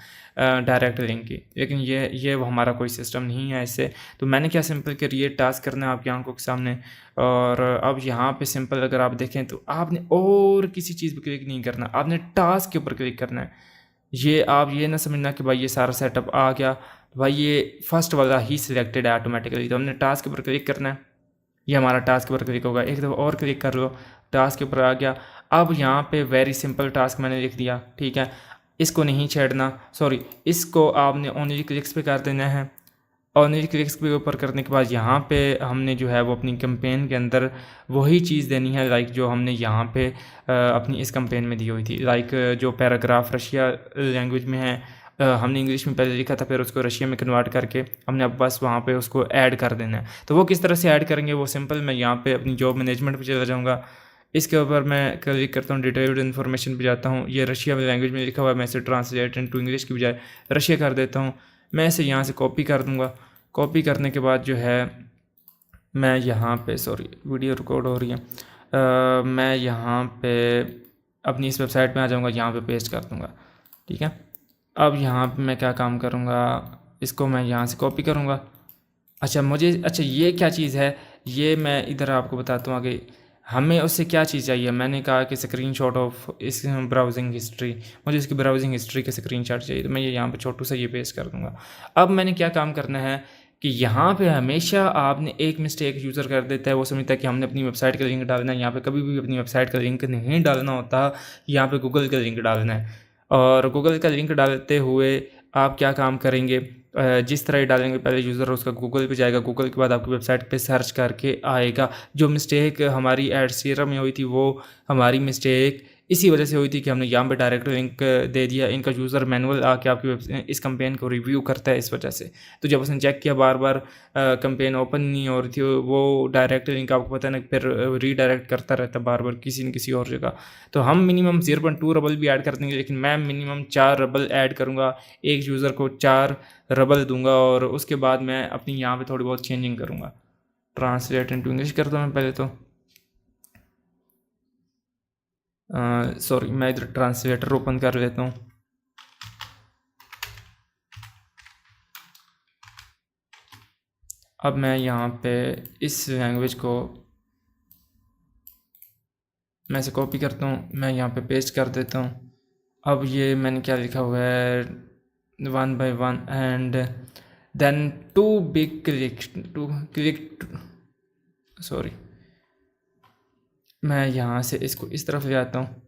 डायरेक्ट लिंक की, लेकिन ये वो हमारा कोई सिस्टम नहीं है इससे। तो मैंने क्या सिंपल क्रिएट टास्क करना है आपकी आंखों के सामने। और अब यहाँ पे सिंपल अगर आप देखें तो आपने और किसी चीज़ पर क्लिक नहीं करना, आपने टास्क के ऊपर क्लिक करना है। ये आप ये ना समझना कि भाई ये सारा सेटअप आ गया, भाई ये फर्स्ट वाला ही सिलेक्टेड है ऑटोमेटिकली। तो हमने टास्क के ऊपर क्लिक करना है, ये हमारा टास्क के ऊपर क्लिक होगा। एक दफ़ा और क्लिक कर लो, टास्क के ऊपर आ गया। अब यहाँ पे वेरी सिंपल टास्क मैंने लिख दिया, ठीक है। इसको नहीं छेड़ना, सॉरी, इसको आपने ओनली क्लिक्स पे कर देना है। ओनली क्लिक्स के ऊपर करने के बाद यहाँ पे हमने जो है वो अपनी कैंपेन के अंदर वही चीज़ देनी है, लाइक जो हमने यहाँ पे अपनी इस कैंपेन में दी हुई थी। लाइक जो पैराग्राफ रशिया लैंग्वेज में है, हमने इंग्लिश में पहले लिखा था, फिर उसको रशिया में कन्वर्ट करके हमने अब बस वहाँ पे उसको ऐड कर देना है। तो वो किस तरह से ऐड करेंगे वो सिंपल, मैं यहाँ पे अपनी जॉब मैनेजमेंट पे चला जाऊँगा। इसके ऊपर मैं क्लिक करता हूँ, डिटेल्ड इन्फॉर्मेशन पे जाता हूँ। ये रशिया में लैंग्वेज में लिखा हुआ है, मैं इसे ट्रांसलेट इनटू इंग्लिश की बजाय रशिया कर देता हूँ। मैं इसे यहाँ से कॉपी कर दूँगा। कॉपी करने के बाद जो है मैं यहाँ पे, सॉरी वीडियो रिकॉर्ड हो रही है, मैं यहाँ पे अपनी इस वेबसाइट में आ जाऊँगा, यहाँ पे पेस्ट कर दूँगा, ठीक है। अब यहाँ पे मैं क्या काम करूँगा, इसको मैं यहाँ से कॉपी करूँगा। अच्छा ये क्या चीज़ है, ये मैं इधर आपको बताता हूँ आगे। हमें उससे क्या चीज़ चाहिए, मैंने कहा कि स्क्रीनशॉट ऑफ इस ब्राउजिंग हिस्ट्री, मुझे इसकी ब्राउजिंग हिस्ट्री का स्क्रीनशॉट चाहिए। तो मैं ये यहाँ पे छोटू सा ये पेस्ट कर दूँगा। अब मैंने क्या काम करना है कि यहाँ पे हमेशा आपने एक मिस्टेक यूज़र कर देता है, वो समझता है कि हमने अपनी वेबसाइट का लिंक डालना है। यहाँ पे कभी भी अपनी वेबसाइट का लिंक नहीं डालना होता, यहाँ पे गूगल का लिंक डालना है। और गूगल का लिंक डालते हुए आप क्या काम करेंगे, जिस तरह ही डालेंगे, पहले यूज़र उसका गूगल पे जाएगा, गूगल के बाद आपकी वेबसाइट पे सर्च करके आएगा। जो मिस्टेक हमारी एडसीरा में हुई थी वो हमारी मिस्टेक इसी वजह से हुई थी कि हमने यहाँ पे डायरेक्ट लिंक दे दिया। इनका यूज़र मैनुअल आके आपकी इस कैंपेन को रिव्यू करता है इस वजह से। तो जब उसने चेक किया बार बार कैंपेन ओपन नहीं हो रही थी, वो डायरेक्ट लिंक आपको पता है ना, फिर रीडायरेक्ट करता रहता बार बार किसी न किसी और जगह। तो हम मिनिमम 0.2 रबल भी ऐड कर देंगे, लेकिन मैं मिनिमम 4 रबल ऐड करूँगा, एक यूज़र को 4 रबल दूंगा। और उसके बाद मैं अपनी यहाँ पे थोड़ी बहुत चेंजिंग करूँगा। ट्रांसलेट इनटू इंग्लिश करता हूँ मैं पहले तो, सॉरी मैं इधर ट्रांसलेटर ओपन कर लेता हूँ। अब मैं यहाँ पे इस लैंग्वेज को मैं इसे कॉपी करता हूँ, मैं यहाँ पे पेस्ट कर देता हूँ। अब ये मैंने क्या लिखा हुआ है, 1 by 1 and then to click, sorry मैं यहाँ से इसको इस तरफ ले आता हूँ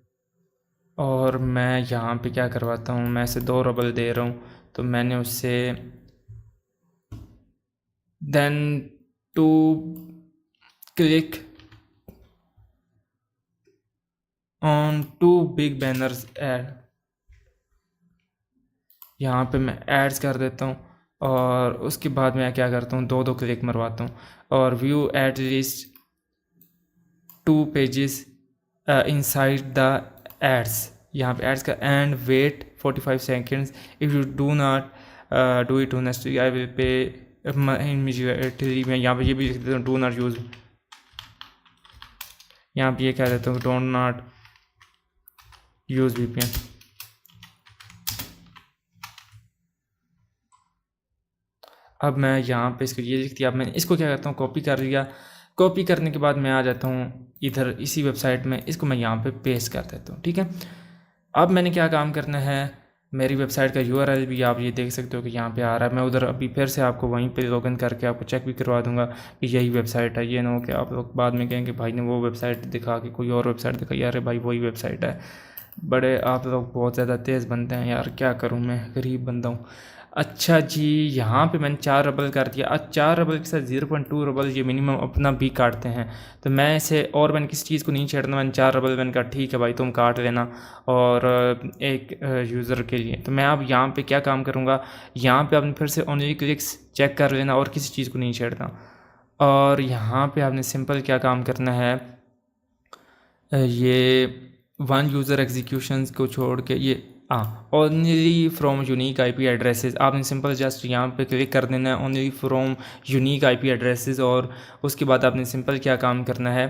और मैं यहाँ पे क्या करवाता हूँ, मैं इसे 2 रबल दे रहा हूँ। तो मैंने उससे then to click on 2 big banners ad, यहाँ पे मैं एड्स कर देता हूँ। और उसके बाद मैं क्या करता हूँ, 2 क्लिक मरवाता हूँ और view at least 2 pages inside the ads, यहाँ पे एड्स का and wait 45 seconds. If you do not do it honestly I will pay immediately. मैं यहाँ पे ये भी लिख देता हूँ, डू नॉट यूज़, यहाँ पे ये कह देता हूँ डोंट नॉट यूज़ VPN। अब मैं यहाँ पे इसको ये लिख दिया। अब मैं इसको क्या करता हूँ, कॉपी कर लिया। कॉपी करने के बाद मैं आ जाता हूँ इधर इसी वेबसाइट में, इसको मैं यहाँ पे पेस्ट कर देता हूँ, ठीक है। अब मैंने क्या काम करना है, मेरी वेबसाइट का URL भी आप ये देख सकते हो कि यहाँ पे आ रहा है। मैं उधर अभी फिर से आपको वहीं पे लॉगिन करके आपको चेक भी करवा दूंगा कि यही वेबसाइट है। ये ना हो कि आप लोग बाद में कहेंगे भाई ने वो वेबसाइट दिखा के कोई और वेबसाइट दिखाई, अरे भाई वही वेबसाइट है। बड़े आप लोग बहुत ज़्यादा तेज़ बनते हैं यार, क्या करूँ मैं गरीब बंदा हूँ। अच्छा जी, यहाँ पे मैंने 4 रबल कर दिया। अब 4 रबल के साथ 0.2 रबल ये मिनिमम अपना भी काटते हैं। तो मैं इसे और मैंने किसी चीज़ को नहीं छेड़ना, मैंने 4 रबल मैंने कहा ठीक है भाई तुम काट लेना और एक यूज़र के लिए। तो मैं अब यहाँ पे क्या काम करूँगा, यहाँ पे आपने फिर से ओनली क्लिक्स चेक कर लेना और किसी चीज़ को नहीं छेड़ना। और यहाँ पे आपने सिंपल क्या काम करना है, ये वन यूज़र एग्जीक्यूशंस को छोड़ के ये only from unique IP addresses, आपने सिंपल जस्ट यहाँ पे क्लिक कर देना है only from unique IP addresses, और उसके बाद आपने सिंपल क्या काम करना है,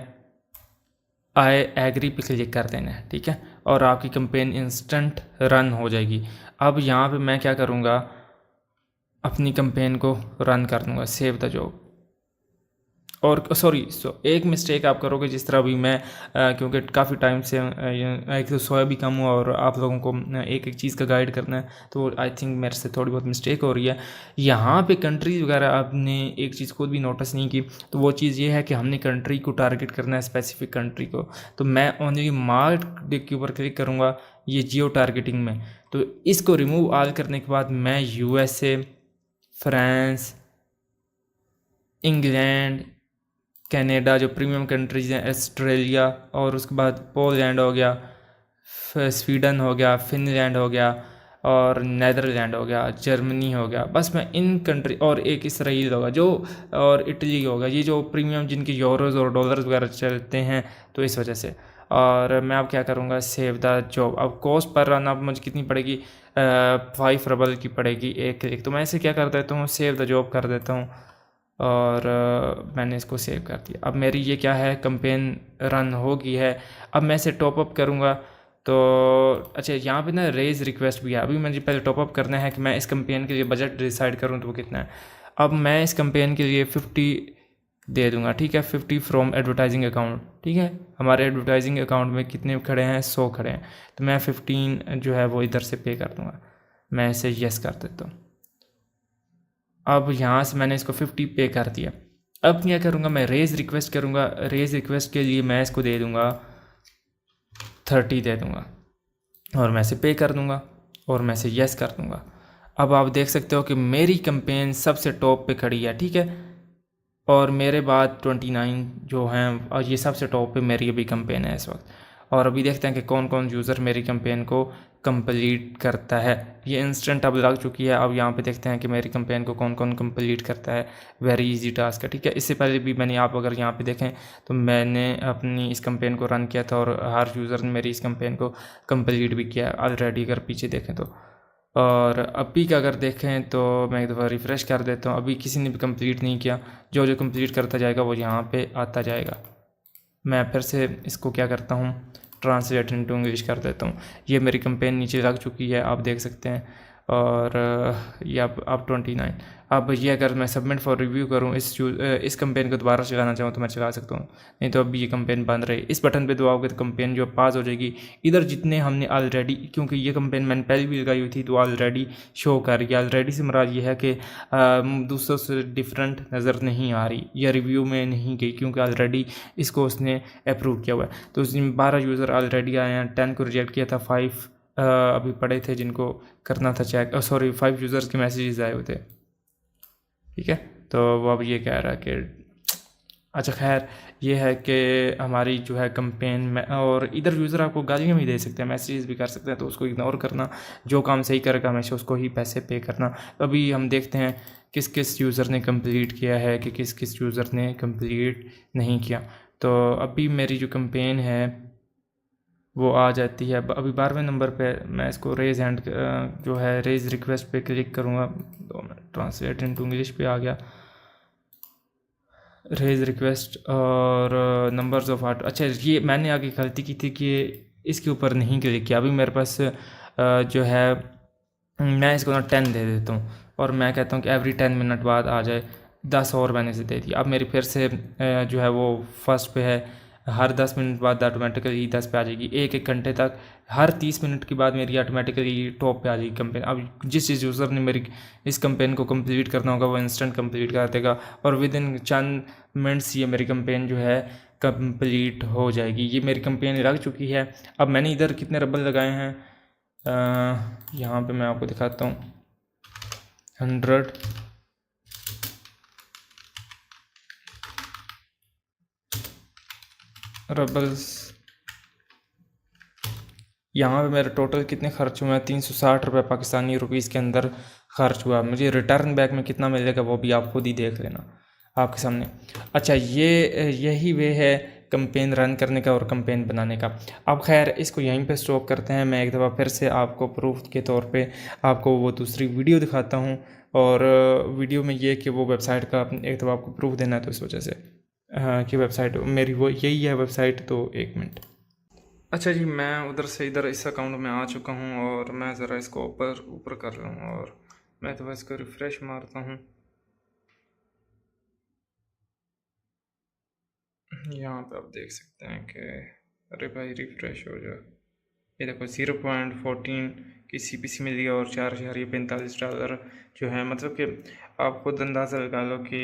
आई एग्री पे क्लिक कर देना है, ठीक है, और आपकी कैंपेन इंस्टेंट रन हो जाएगी। अब यहाँ पे मैं क्या करूँगा, अपनी कैंपेन को रन कर दूँगा, सेव द जॉब। और एक मिस्टेक आप करोगे, जिस तरह भी मैं क्योंकि काफ़ी टाइम से एक तो सोया भी कम हुआ और आप लोगों को एक एक चीज़ का गाइड करना है, तो आई थिंक मेरे से थोड़ी बहुत मिस्टेक हो रही है। यहाँ पे कंट्रीज वगैरह आपने एक चीज़ खुद भी नोटिस नहीं की, तो वो चीज़ ये है कि हमने कंट्री को टारगेट करना है, स्पेसिफिक कंट्री को। तो मैं ओनली मार्क के ऊपर क्लिक करूँगा ये जियो टारगेटिंग में। तो इसको रिमूव ऑल करने के बाद मैं यूएसए, फ्रांस, इंग्लैंड, कनाडा जो प्रीमियम कंट्रीज़ हैं, ऑस्ट्रेलिया, और उसके बाद पोलैंड हो गया, स्वीडन हो गया, फिनलैंड हो गया, और नेदरलैंड हो गया, जर्मनी हो गया, बस मैं इन कंट्री, और एक इसराइल होगा जो, और इटली होगा, ये जो प्रीमियम जिनके यूरोज़ और डॉलर्स वगैरह चलते हैं, तो इस वजह से। और मैं अब क्या करूँगा, सेव द जॉब। अब कॉस्ट पर रन अब मुझे कितनी पड़ेगी, 5 रबल की पड़ेगी एक क्लिक। तो मैं इसे क्या कर देता हूँ, सेव द जॉब कर देता हूँ, और मैंने इसको सेव कर दिया। अब मेरी ये क्या है, कैंपेन रन हो गई है। अब मैं इसे टॉपअप करूँगा, तो अच्छा यहाँ पे ना रेज रिक्वेस्ट भी है। अभी मुझे पहले टॉपअप करना है कि मैं इस कैंपेन के लिए बजट डिसाइड करूँ तो वो कितना है। अब मैं इस कैंपेन के लिए 50 दे दूँगा, ठीक है, 50 फ्रॉम एडवर्टाइजिंग अकाउंट, ठीक है। हमारे एडवर्टाइजिंग अकाउंट में कितने खड़े हैं, 100 खड़े हैं, तो मैं 15 जो है वो इधर से पे कर दूँगा। मैं इसे येस कर देता हूँ। अब यहाँ से मैंने इसको 50 पे कर दिया। अब क्या करूँगा, मैं रेज रिक्वेस्ट करूँगा। रेज रिक्वेस्ट के लिए मैं इसको दे दूँगा 30 दे दूँगा, और मैं इसे पे कर दूँगा, और मैं इसे येस कर दूँगा। अब आप देख सकते हो कि मेरी कैंपेन सबसे टॉप पे खड़ी है, ठीक है, और मेरे बाद 29 जो हैं, और ये सबसे टॉप पे मेरी अभी कैंपेन है इस वक्त। और अभी देखते हैं कि कौन कौन यूज़र मेरी कैंपेन को कंप्लीट करता है। ये इंस्टेंट अब लग चुकी है। अब यहाँ पे देखते हैं कि मेरी कैंपेन को कौन कौन कंप्लीट करता है। वेरी इजी टास्क है, ठीक है। इससे पहले भी मैंने, आप अगर यहाँ पे देखें तो मैंने अपनी इस कैंपेन को रन किया था, और हर यूज़र ने मेरी इस कैंपेन को कंप्लीट भी किया ऑलरेडी, अगर पीछे देखें तो। और अभी का अगर देखें तो मैं एक दफ़ा रिफ़्रेश कर देता हूँ, अभी किसी ने भी कंप्लीट नहीं किया। जो जो कंप्लीट करता जाएगा वो यहाँ पे आता जाएगा। मैं फिर से इसको क्या करता हूँ, ट्रांसलेट इनटू इंग्लिश कर देता हूँ। ये मेरी कैंपेन नीचे लग चुकी है, आप देख सकते हैं। और ये अब 29। अब ये अगर मैं सबमिट फॉर रिव्यू करूँ, इस कैंपेन को दोबारा चलाना चाहूँ तो मैं चला सकता हूँ, नहीं तो अभी ये कैंपेन बंद रही। इस बटन पे दबाओगे तो कैंपेन जो पास हो जाएगी। इधर जितने हमने ऑलरेडी, क्योंकि ये कैंपेन मैंने पहले भी लगाई हुई थी, तो ऑलरेडी शो कर रही है। ऑलरेडी से मुराद ये है कि दूसरों से डिफरेंट नज़र नहीं आ रही, या रिव्यू में नहीं गई, क्योंकि ऑलरेडी इसको उसने अप्रूव किया हुआ है। तो उसमें 12 यूज़र ऑलरेडी आए हैं, 10 को रिजेक्ट किया था, 5 अभी पड़े थे जिनको करना था चेक। 5 यूज़र्स के मैसेजेस आए हुए थे, ठीक है। तो वो अब ये कह रहा है कि अच्छा खैर, ये है कि हमारी जो है कैंपेन में, और इधर यूज़र आपको गालियाँ भी दे सकते हैं, मैसेजेस भी कर सकते हैं, तो उसको इग्नोर करना। जो काम सही करेगा हमेशा उसको ही पैसे पे करना। अभी हम देखते हैं किस किस यूज़र ने कंप्लीट किया है, कि किस किस यूज़र ने कंप्लीट नहीं किया। तो अभी मेरी जो कैंपेन है वो आ जाती है। अभी 12वें नंबर पे मैं इसको रेज हैंड जो है रेज रिक्वेस्ट पे क्लिक करूँगा। तो मैं ट्रांसलेट इनटू इंग्लिश पे आ गया, रेज रिक्वेस्ट और नंबर्स ऑफ आर्ट। अच्छा, ये मैंने आगे गलती की थी कि इसके ऊपर नहीं क्लिक किया। अभी मेरे पास जो है, मैं इसको ना 10 दे देता हूँ, और मैं कहता हूँ कि एवरी 10 मिनट बाद आ जाए। 10 और मैंने इसे दे दिया। अब मेरी फिर से जो है वो फर्स्ट पे है, हर 10 मिनट बाद ऑटोमेटिकली 10 पे आ जाएगी। एक घंटे तक हर 30 मिनट के बाद मेरी ऑटोमेटिकली टॉप पे आ जाएगी कैंपेन। अब जिस यूज़र ने मेरी इस कैंपेन को कंप्लीट करना होगा वो इंस्टेंट कंप्लीट कर देगा, और विद इन चंद मिनट्स ये मेरी कैंपेन जो है कंप्लीट हो जाएगी। ये मेरी कैंपेन लग चुकी है। अब मैंने इधर कितने रबल लगाए हैं, यहाँ पे मैं आपको दिखाता हूँ। 100 रबल्स। यहाँ पे मेरे टोटल कितने खर्च हुए हैं, 360 रुपये पाकिस्तानी रुपीज़ के अंदर खर्च हुआ। मुझे रिटर्न बैक में कितना मिलेगा वो भी आप खुद ही देख लेना आपके सामने। अच्छा, यही वे है कंपेन रन करने का और कंपेन बनाने का। अब खैर इसको यहीं पे स्टॉप करते हैं। मैं एक दफ़ा फिर से आपको प्रूफ के तौर पे आपको वो दूसरी वीडियो दिखाता हूँ, और वीडियो में ये कि वो वेबसाइट का एक दफ़ा आपको प्रूफ देना है, तो इस वजह से कि वेबसाइट मेरी वो यही है वेबसाइट। तो 1 मिनट। अच्छा जी, मैं उधर से इधर इस अकाउंट में आ चुका हूँ, और मैं ज़रा इसको ऊपर ऊपर कर रहा हूँ, और मैं तो इसको रिफ़्रेश मारता हूँ। यहाँ पे आप देख सकते हैं कि अरे भाई रिफ़्रेश हो जाए। ये देखो 0.14 की CPC मिली है और $4.45 जो है, मतलब कि आप खुद अंदाज़ा लगा लो कि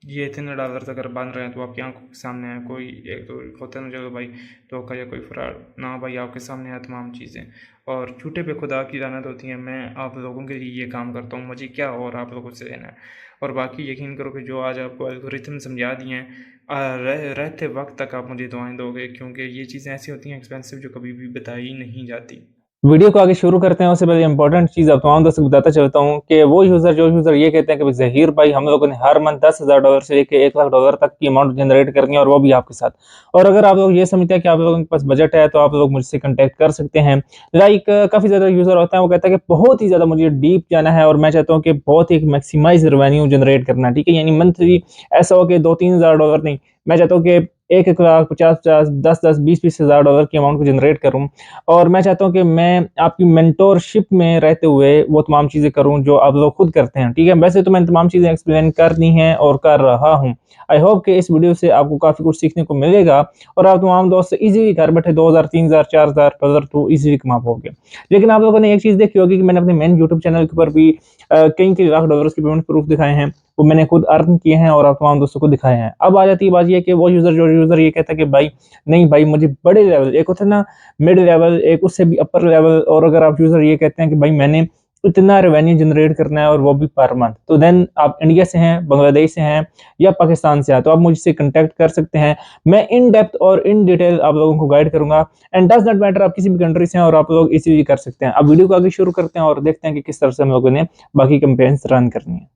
ये इतने डॉलर अगर बन रहे हैं तो आपकी आंखों के सामने है। कोई एक तो होता है ना, चलो भाई धोखा या कोई फ्रॉड ना, भाई आपके सामने है तमाम चीज़ें, और झूठे पे खुदा की लानत होती है। मैं आप लोगों के लिए ये काम करता हूँ, मुझे क्या और आप लोगों से लेना है। और बाकी यकीन करो कि जो आज आपको एल्गोरिथम समझा दिए हैं, रहते वक्त तक आप मुझे दुआएं दोगे, क्योंकि ये चीज़ें ऐसी होती हैं एक्सपेंसिव जो कभी भी बताई नहीं जाती। वीडियो को आगे शुरू करते हैं उससे पहले इंपॉर्टेंट चीज़ आप तमाम दोस्तों को बताता चलता हूँ कि वो यूज़र ये कहते हैं कि ज़हीर भाई हम लोगों ने हर मंथ $10,000 से लेके $1,00,000 तक की अमाउंट जनरेट करनी है, और वो भी आपके साथ। और अगर आप लोग ये समझते हैं कि आप लोगों के पास बजट है तो आप लोग मुझसे कॉन्टैक्ट कर सकते हैं। लाइक काफ़ी ज़्यादा यूज़र होता है वो कहता है कि बहुत ही ज़्यादा मुझे डीप जाना है और मैं चाहता हूँ कि बहुत ही मैक्सिमाइज़ रेवेन्यू जनरेट करना है, ठीक है? यानी मंथली ऐसा हो कि $2-3,000 नहीं, मैं चाहता हूँ कि 1-1 लाख, 50-50, 10-10, 20-20 हज़ार डॉलर की अमाउंट को जनरेट करूँ। और मैं चाहता हूँ कि मैं आपकी मेंटोरशिप में रहते हुए वो तमाम चीज़ें करूँ जो आप लोग खुद करते हैं, ठीक है? वैसे तो मैंने तमाम चीज़ें एक्सप्लेन कर दी हैं और कर रहा हूँ। आई होप कि इस वीडियो से आपको काफ़ी कुछ सीखने को मिलेगा और आप तमाम दोस्त ईज़िली घर बैठे 2,000, 3,000, 4,000 डॉलर तो ईज़िली कमा पाओगे। लेकिन आप लोगों ने एक चीज़ देखी होगी कि मैंने अपने मेन यूट्यूब चैनल के ऊपर भी कई-कई लाख डॉलर्स के पेमेंट प्रूफ दिखाए हैं। वो मैंने खुद अर्न किए हैं और आप तमाम दोस्तों को दिखाए हैं। अब आ जाती है बात ये कि वो यूज़र ये कहता है कि भाई नहीं भाई मुझे बड़े लेवल, एक होता है ना मिड लेवल, एक उससे भी अपर लेवल, और अगर आप यूज़र ये कहते हैं कि भाई मैंने इतना रेवेन्यू जनरेट करना है और वो भी पर मंथ, तो देन आप इंडिया से हैं, बांग्लादेश से हैं या पाकिस्तान से हैं, तो आप मुझसे कॉन्टैक्ट कर सकते हैं। मैं इन डेप्थ और इन डिटेल आप लोगों को गाइड करूँगा, एंड डज़ नॉट मैटर आप किसी भी कंट्री से हैं और आप लोग इज़िली कर सकते हैं। अब वीडियो को आगे शुरू करते हैं और देखते हैं कि किस तरह से हम लोगों ने बाकी कैंपेन्स रन करनी है।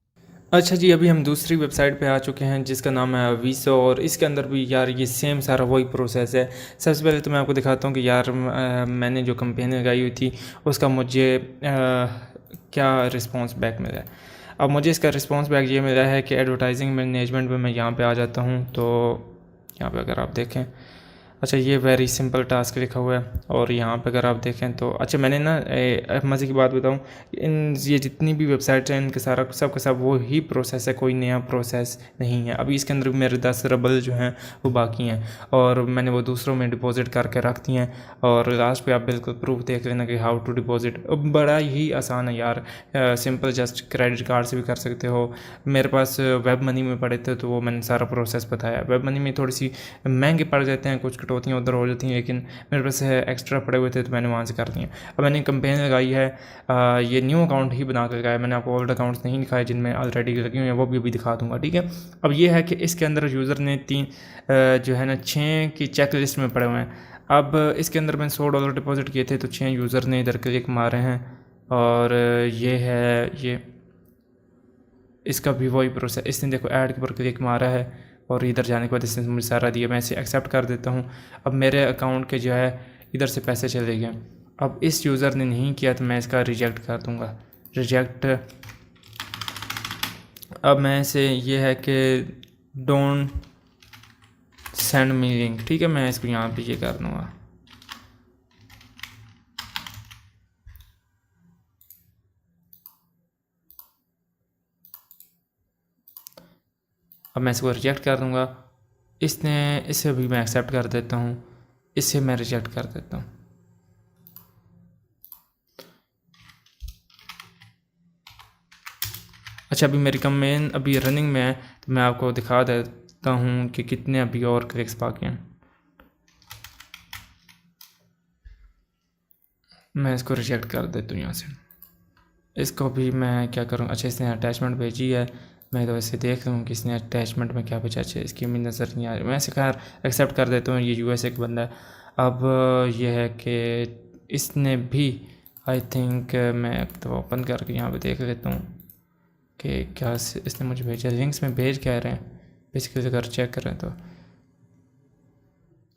अच्छा जी, अभी हम दूसरी वेबसाइट पे आ चुके हैं जिसका नाम है वीसो, और इसके अंदर भी यार ये सेम सारा वही प्रोसेस है। सबसे पहले तो मैं आपको दिखाता हूँ कि यार मैंने जो कंपेन लगाई हुई थी उसका मुझे क्या रिस्पांस बैक मिला है। अब मुझे इसका रिस्पांस बैक ये मिला है कि एडवर्टाइजिंग मैनेजमेंट में मैं यहाँ पे आ जाता हूँ, तो यहाँ पे अगर आप देखें, अच्छा ये वेरी सिंपल टास्क लिखा हुआ है, और यहाँ पे अगर आप देखें तो अच्छा मैंने ना मज़े की बात बताऊँ, इन ये जितनी भी वेबसाइट्स हैं इनके सारा सब का सब वो ही प्रोसेस है, कोई नया प्रोसेस नहीं है। अभी इसके अंदर मेरे 10 रबल जो हैं वो बाकी हैं, और मैंने वो दूसरों में डिपॉजिट करके रख दी हैं। और लास्ट पे आप बिल्कुल प्रूफ देख लेना कि हाउ टू डिपॉजिट, बड़ा ही आसान है यार, सिंपल जस्ट क्रेडिट कार्ड से भी कर सकते हो। मेरे पास वेब मनी में पड़े थे तो वो मैंने सारा प्रोसेस बताया। वेब मनी में थोड़ी सी महंगे पड़ जाते हैं, कुछ कटौतियाँ उधर हो जाती हैं, लेकिन मेरे पास एक्स्ट्रा पड़े हुए थे तो मैंने वहाँ से कर दिए। अब मैंने कंपेन लगाई है, ये न्यू अकाउंट ही बना कर लगाया, मैंने आपको ओल्ड अकाउंट्स नहीं दिखाए जिनमें ऑलरेडी लगी हुई हैं, वो भी अभी दिखा दूंगा, ठीक है। अब ये है कि इसके अंदर यूज़र ने 3 जो है ना 6 की चेक लिस्ट में पड़े हुए हैं। अब इसके अंदर मैंने $100 डिपॉजिट किए थे तो 6 यूज़र ने इधर क्लिक मारे हैं, और ये है ये इसका भी वही प्रोसेस। इसने देखो ऐड के ऊपर क्लिक मारा है और इधर जाने के बाद इसने मुझे सारा दिया, मैं इसे एक्सेप्ट कर देता हूँ। अब मेरे अकाउंट के जो है इधर से पैसे चले गए। अब इस यूज़र ने नहीं किया तो मैं इसका रिजेक्ट कर दूँगा, रिजेक्ट। अब मैं इसे ये है कि डोंट सेंड मी लिंक, ठीक है, मैं इसको यहाँ पे ये कर दूँगा। अब मैं इसको रिजेक्ट कर दूँगा। इसे भी मैं एक्सेप्ट कर देता हूँ, इसे मैं रिजेक्ट कर देता हूँ। अच्छा अभी मेरी कंपेन अभी रनिंग में है तो मैं आपको दिखा देता हूँ कि कितने अभी और क्लिक्स बाकी हैं। मैं इसको रिजेक्ट कर देता हूँ यहाँ से। इसको भी मैं क्या करूँ, अच्छा इसने अटैचमेंट भेजी है, मैं तो वैसे देख रहा हूँ कि इसने अटैचमेंट में क्या भेजा। अच्छा इसकी भी नज़र नहीं आ रही, मैं इसे खैर एक्सेप्ट कर देता हूँ। ये यूएसए का बंदा है। अब ये है कि इसने भी आई थिंक, मैं तो ओपन करके यहाँ पे देख लेता हूँ कि क्या इसने मुझे भेजा। लिंक्स में भेज क्या रहे हैं बेसिकली, अगर चेक करें तो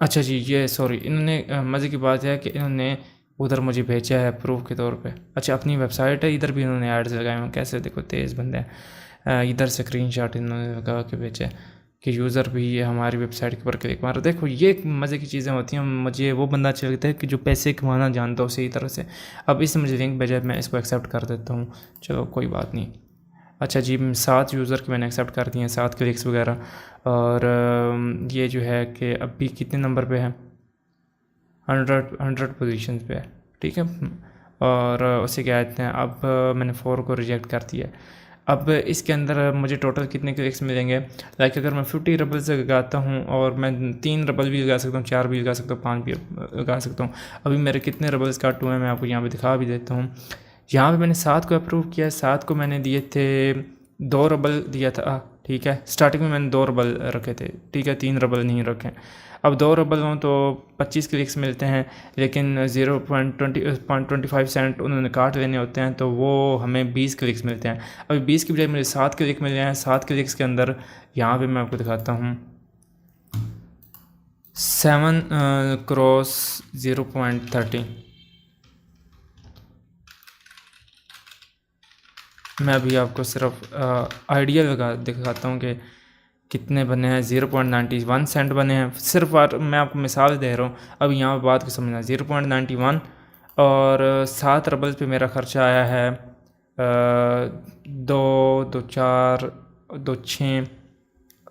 अच्छा जी, ये सॉरी, इन्होंने मज़े की बात है कि इन्होंने उधर मुझे भेजा है प्रूफ के तौर पे। अच्छा, अपनी वेबसाइट है, इधर भी इन्होंने एड्स लगाए हुए हैं। कैसे, देखो तेज़ बंदे हैं। इधर स्क्रीनशॉट इन्होंने लगा के भेजा है कि यूज़र भी ये हमारी वेबसाइट के ऊपर क्लिक मारो। देखो ये मज़े की चीज़ें होती हैं। मुझे वो बंदा अच्छा लगता है कि जो पैसे कमाना जानता हो सही तरह से। अब इससे मुझे लिंक भेजा है, मैं इसको एक्सेप्ट कर देता हूँ। चलो कोई बात नहीं। अच्छा जी, 7 यूज़र के मैंने एक्सेप्ट कर दिए हैं, 7 क्लिक्स वगैरह। और ये जो है कि अभी कितने नंबर पे है, 100 पोजीशन पे है, ठीक है। और उसे क्या कहते हैं, अब मैंने 4 को रिजेक्ट कर दिया। अब इसके अंदर मुझे टोटल कितने क्लिक्स मिलेंगे। लाइक अगर मैं 50 रबल से लगाता हूँ और मैं 3 रबल भी लगा सकता हूँ, 4 भी लगा सकता हूँ, 5 भी लगा सकता हूँ। अभी मेरे कितने रबल्स काट हुए हैं मैं आपको यहाँ पे दिखा भी देता हूँ। यहाँ पे मैंने 7 को अप्रूव किया। 7 को मैंने दिए थे 2 रबल दिया था, ठीक है। स्टार्टिंग में मैंने 2 रबल रखे थे, ठीक है, 3 रबल नहीं रखे। अब 2 रबल हों तो 25 क्लिक्स मिलते हैं, लेकिन 0.25 सेंट उन्होंने काट लेने होते हैं, तो वो हमें 20 क्लिक्स मिलते हैं। अभी 20 की बजाय मुझे 7 क्लिक मिल रहे हैं। 7 क्लिक्स के अंदर यहाँ पे मैं आपको दिखाता हूँ, 7 क्रॉस 0.13। मैं अभी आपको सिर्फ आइडिया लगा दिखाता हूँ कि कितने बने हैं। 0.91 सेंट बने हैं सिर्फ। और मैं आपको मिसाल दे रहा हूँ, अब यहाँ बात को समझना। 0.91 और 7 रबल पे मेरा ख़र्चा आया है 2 4 2 6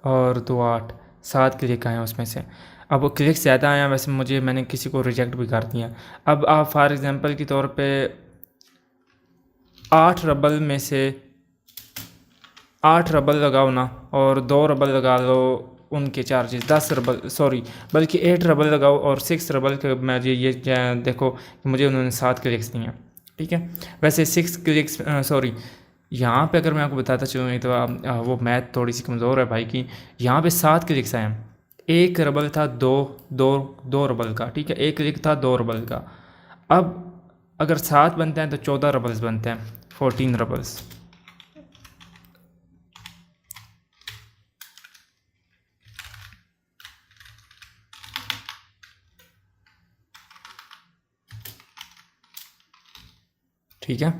और 2 8, 7 क्लिक आए हैं उसमें से। अब वो क्लिक ज़्यादा आए हैं, वैसे मैंने किसी को रिजेक्ट भी कर दिया। अब आप फॉर एग्ज़ाम्पल के तौर पे 8 रबल में से 8 रबल लगाओ ना, और 2 रबल लगा लो उनके चार्जेस, 10 रबल सॉरी, बल्कि 8 रबल लगाओ और 6 रबल के मुझे ये देखो कि मुझे उन्होंने 7 क्लिक्स दिए हैं, ठीक है। वैसे 6 क्लिक्स सॉरी, यहाँ पे अगर मैं आपको बताता चलूँ, नहीं तो वो मैथ थोड़ी सी कमज़ोर है भाई की। यहाँ पे 7 क्लिक्स आए हैं। 1 रबल था दो रबल का, ठीक है। 1 क्लिक था 2 रबल का। अब अगर 7 बनते हैं तो 14 रबल्स बनते हैं, 14 रबल्स। ठीक है,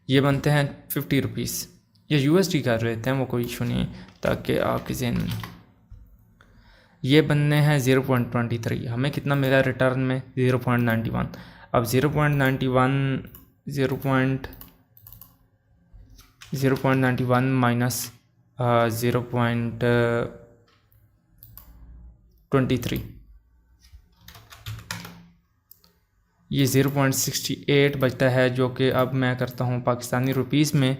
ये बनते हैं 50 रुपीज़। ये USD कर लेते हैं, वो कोई इशू नहीं, ताकि आपके जहन में। ये बनने हैं 0.23। हमें कितना मिला रिटर्न में, 0.91। अब 0.91 माइनस 0.23, ये 0.68 बचता है, जो कि अब मैं करता हूँ पाकिस्तानी रुपीस में।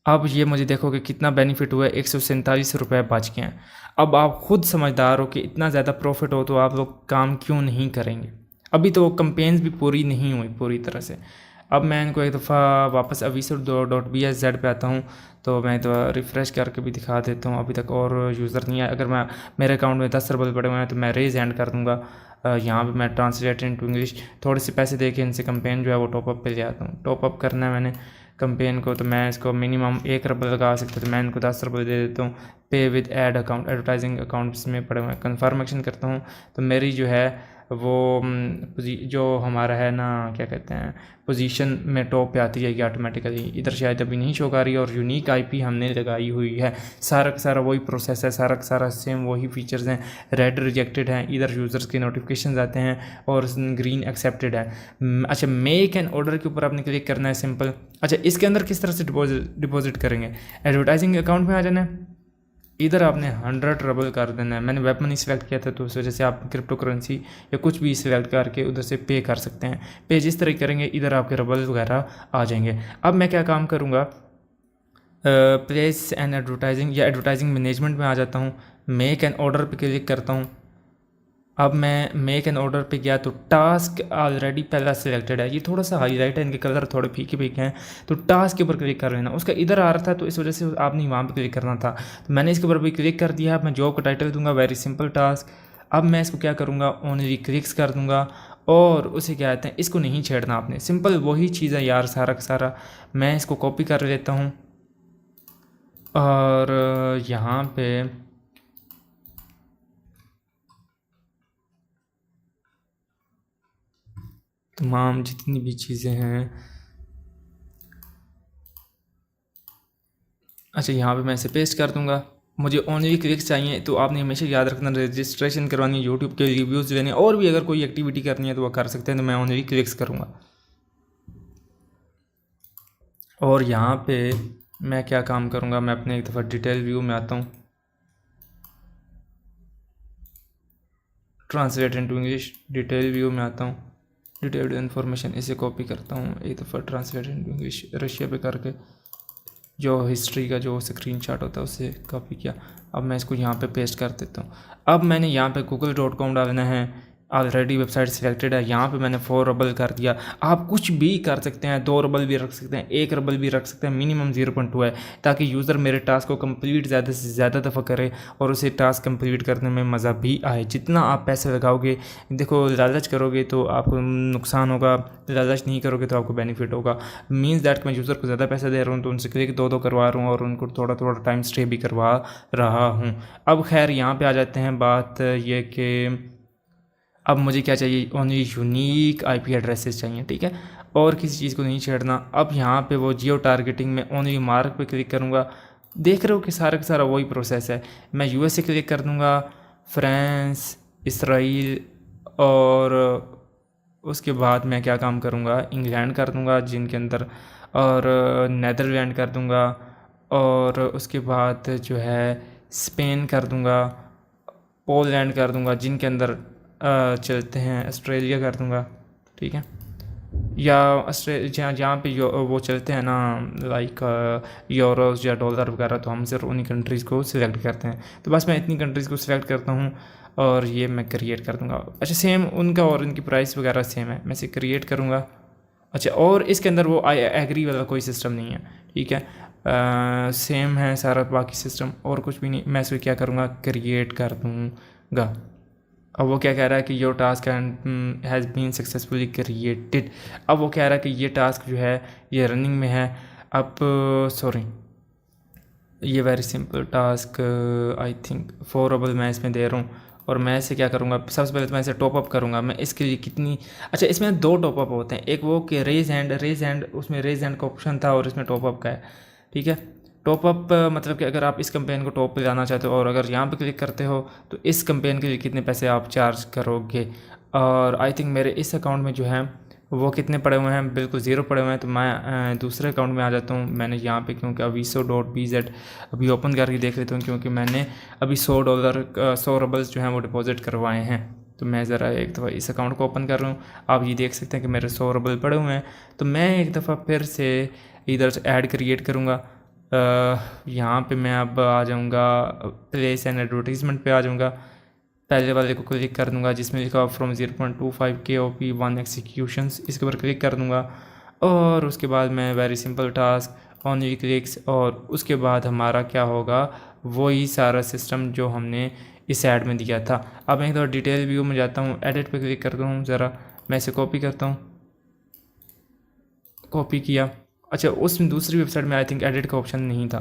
अब ये मुझे देखो कि कितना बेनिफिट हुआ है, 147 रुपये बच गए हैं। अब आप खुद समझदार हो कि इतना ज़्यादा प्रॉफिट हो तो आप लोग काम क्यों नहीं करेंगे। अभी तो कंपेन्स भी पूरी नहीं हुई पूरी तरह से। अब मैं इनको एक दफ़ा वापस aviso.bsz पे आता हूँ, तो मैं तो रिफ़्रेश करके भी दिखा देता हूँ। अभी तक और यूज़र नहीं आया। अगर मैं मेरे अकाउंट में 10 रुपये पड़े हुए हैं तो मैं रेज एंड कर दूँगा। यहाँ पे मैं ट्रांसलेट इनटू इंग्लिश थोड़े से पैसे दे के इनसे कंपेन जो है वो टॉपअप पे ले आता हूँ। टॉपअप करना है मैंने कंपेन को, तो मैं इसको मिनिमम 1 रुपये लगा सकता, तो मैं इनको 10 रुपये दे देता हूँ। पे with ad account, advertising accounts में पड़े हुए हैं। कन्फर्मेशन करता हूँ तो मेरी जो है वो जो हमारा है ना, क्या कहते हैं, पोजीशन में टॉप पे आती जाएगी ऑटोमेटिकली। इधर शायद अभी नहीं शो कर रही, और यूनिक आईपी हमने लगाई हुई है। सारा का सारा वही प्रोसेस है, सारा का सारा सेम वही फीचर्स हैं। रेड रिजेक्टेड हैं, इधर यूज़र्स के नोटिफिकेशन आते हैं, और ग्रीन एक्सेप्टेड है। अच्छा, मेक एन ऑर्डर के ऊपर आपने क्लिक करना है, सिंपल। अच्छा, इसके अंदर किस तरह से डिपॉजिट करेंगे, एडवर्टाइजिंग अकाउंट में आ जाना है। इधर आपने 100 रबल कर देना है। मैंने वेब मनी सेलेक्ट किया था, तो उस वजह से आप क्रिप्टो करेंसी या कुछ भी सिलेक्ट करके उधर से पे कर सकते हैं। पे जिस तरह करेंगे इधर आपके रबल वगैरह आ जाएंगे। अब मैं क्या काम करूँगा, प्लेस एंड एडवर्टाइजिंग या एडवर्टाइजिंग मैनेजमेंट में आ जाता हूँ। मेक एन ऑर्डर पे क्लिक करता हूँ। अब मैं मेक एन ऑर्डर पे गया तो टास्क ऑलरेडी पहला सिलेक्टेड है। ये थोड़ा सा हाईलाइट है, इनके कलर थोड़े फीके फीके हैं, तो टास्क के ऊपर क्लिक कर लेना। उसका इधर आ रहा था, तो इस वजह से आपने वहाँ पे क्लिक करना था, तो मैंने इसके ऊपर भी क्लिक कर दिया। मैं जॉब का टाइटल दूंगा वेरी सिंपल टास्क। अब मैं इसको क्या करूँगा, ओनली क्लिक्स कर दूँगा, और उसे क्या कहते हैं, इसको नहीं छेड़ना आपने। सिंपल वही चीज़ है यार, सारा का सारा। मैं इसको कॉपी कर लेता हूँ, और यहाँ पे तमाम जितनी भी चीज़ें हैं, अच्छा यहाँ पे मैं इसे पेस्ट कर दूंगा। मुझे ओनली क्लिक्स चाहिए, तो आपने हमेशा याद रखना रजिस्ट्रेशन करवानी है, यूट्यूब के रिव्यूज़ लेने, और भी अगर कोई एक्टिविटी करनी है तो वह कर सकते हैं। तो मैं ओनली क्लिक्स करूँगा। और यहाँ पे मैं क्या काम करूँगा, मैं अपने एक दफ़ा डिटेल व्यू में आता हूँ, translate into English, detail view में आता हूँ, डिटेल्ड इन्फॉर्मेशन, इसे कॉपी करता हूँ एक दफ़ा, ट्रांसलेट इनटू इंग्लिश रशिया पे करके जो हिस्ट्री का जो स्क्रीनशॉट होता है उसे कॉपी किया। अब मैं इसको यहाँ पे पेस्ट कर देता हूँ। अब मैंने यहाँ पे google.com डालना है, ऑलरेडी वेबसाइट सिलेक्टेड है, यहाँ पे मैंने 4 रबल कर दिया। आप कुछ भी कर सकते हैं, 2 रबल भी रख सकते हैं, 1 रबल भी रख सकते हैं, मिनिमम 0.2 है, ताकि यूज़र मेरे टास्क को कंप्लीट ज़्यादा से ज़्यादा दफ़ा करे और उसे टास्क कंप्लीट करने में मज़ा भी आए। जितना आप पैसे लगाओगे, देखो लालच करोगे तो आपको नुकसान होगा, लालच नहीं करोगे तो आपको बेनिफिट होगा। मीन्स दैट मैं यूज़र को ज़्यादा पैसा दे रहा हूँ तो उनसे क्लिक 2-2 करवा रहा हूँ और उनको थोड़ा थोड़ा टाइम स्टे भी करवा रहा हूँ। अब खैर यहाँ पे आ जाते हैं, बात ये कि अब मुझे क्या चाहिए, ओनली यूनिक आईपी एड्रेसेस चाहिए, ठीक है, और किसी चीज़ को नहीं छेड़ना। अब यहाँ पे वो जियो टारगेटिंग में ओनली मार्क पे क्लिक करूँगा। देख रहे हो कि सारा का सारा वही प्रोसेस है। मैं यूएस से क्लिक कर दूँगा, फ्रांस, इसराइल, और उसके बाद मैं क्या काम करूँगा, इंग्लैंड कर दूँगा जिनके अंदर, और नेदरलैंड कर दूँगा, और उसके बाद जो है स्पेन कर दूँगा, पोलैंड कर दूँगा जिनके अंदर चलते हैं, ऑस्ट्रेलिया कर दूँगा, ठीक है, या ऑस्ट्रेलिया जहाँ पे वो चलते हैं ना, लाइक यूरोस या डॉलर वगैरह, तो हम सिर्फ उन्हीं कंट्रीज़ को सिलेक्ट करते हैं। तो बस मैं इतनी कंट्रीज़ को सिलेक्ट करता हूँ और ये मैं क्रिएट कर दूँगा। अच्छा सेम उनका और इनकी प्राइस वगैरह सेम है, मैं इसे क्रिएट करूँगा। अच्छा, और इसके अंदर वो आई एग्री वाला कोई सिस्टम नहीं है, ठीक है, सेम है सारा बाकी सिस्टम, और कुछ भी नहीं। मैं इसको क्या करूँगा, क्रिएट कर दूँगा। अब वो क्या कह रहा है कि your task has been successfully created. अब वो कह रहा है कि ये टास्क जो है ये रनिंग में है। अब सॉरी, ये very simple task, I think 4 रबल मैं इसमें दे रहा हूँ। और मैं इसे क्या करूँगा, सबसे पहले तो मैं इसे टॉप अप करूँगा। मैं इसके लिए कितनी, अच्छा इसमें 2 टॉप अप होते हैं, एक वो कि रेज हैंड, उसमें रेज हैंड का ऑप्शन था और इसमें टॉप अप का है, ठीक है। टॉप अप मतलब कि अगर आप इस कैंपेन को टॉप पे लाना चाहते हो और अगर यहाँ पे क्लिक करते हो तो इस कैंपेन के लिए कितने पैसे आप चार्ज करोगे। और आई थिंक मेरे इस अकाउंट में जो है वो कितने पड़े हुए हैं, बिल्कुल 0 पड़े हुए हैं। तो मैं दूसरे अकाउंट में आ जाता हूँ। मैंने यहाँ पे क्योंकि aviso.bz अभी ओपन करके देख लेता हूँ, क्योंकि मैंने अभी $100 रबल्स जो हैं वो डिपॉजिट करवाए हैं। तो मैं ज़रा एक दफ़ा इस अकाउंट को ओपन कर रहा हूँ। आप ये देख सकते हैं कि मेरे 100 रबल पड़े हुए हैं। तो मैं एक दफ़ा फिर से इधर से ऐड क्रिएट करूँगा। यहाँ पे मैं अब आ जाऊँगा, प्लेस एंड एडवर्टीज़मेंट पे आ जाऊँगा। पहले वाले को क्लिक कर दूँगा जिसमें लिखा फ्रॉम 0.25 KOP 1 एक्सिक्यूशंस, इसके ऊपर क्लिक कर दूँगा। और उसके बाद मैं very simple task only clicks, और उसके बाद हमारा क्या होगा, वही सारा सिस्टम जो हमने इस ऐड में दिया था। अब मैं एक डिटेल व्यू में जाता हूँ, एडिट पे क्लिक करता हूँ, ज़रा मैं इसे कॉपी करता हूँ, कॉपी किया। अच्छा, उस दूसरी वेबसाइट में आई थिंक एडिट का ऑप्शन नहीं था।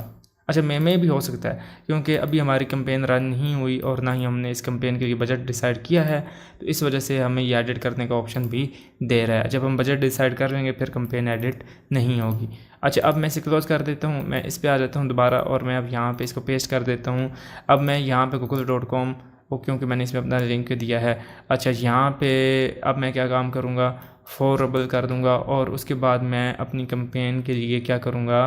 अच्छा, में भी हो सकता है क्योंकि अभी हमारी कैंपेन रन नहीं हुई और ना ही हमने इस कैंपेन के लिए बजट डिसाइड किया है, तो इस वजह से हमें ये एडिट करने का ऑप्शन भी दे रहा है। जब हम बजट डिसाइड कर लेंगे फिर कैंपेन एडिट नहीं होगी। अच्छा, अब मैं इसे क्लोज कर देता हूँ, मैं इस पर आ जाता हूँ दोबारा, और मैं अब यहाँ पर इसको पेस्ट कर देता हूँ। अब मैं यहाँ पर google.com, वो क्योंकि मैंने इसमें अपना लिंक दिया है। अच्छा, यहाँ पे अब मैं क्या काम करूँगा, 4 रबल कर दूँगा, और उसके बाद मैं अपनी कैंपेन के लिए क्या करूँगा,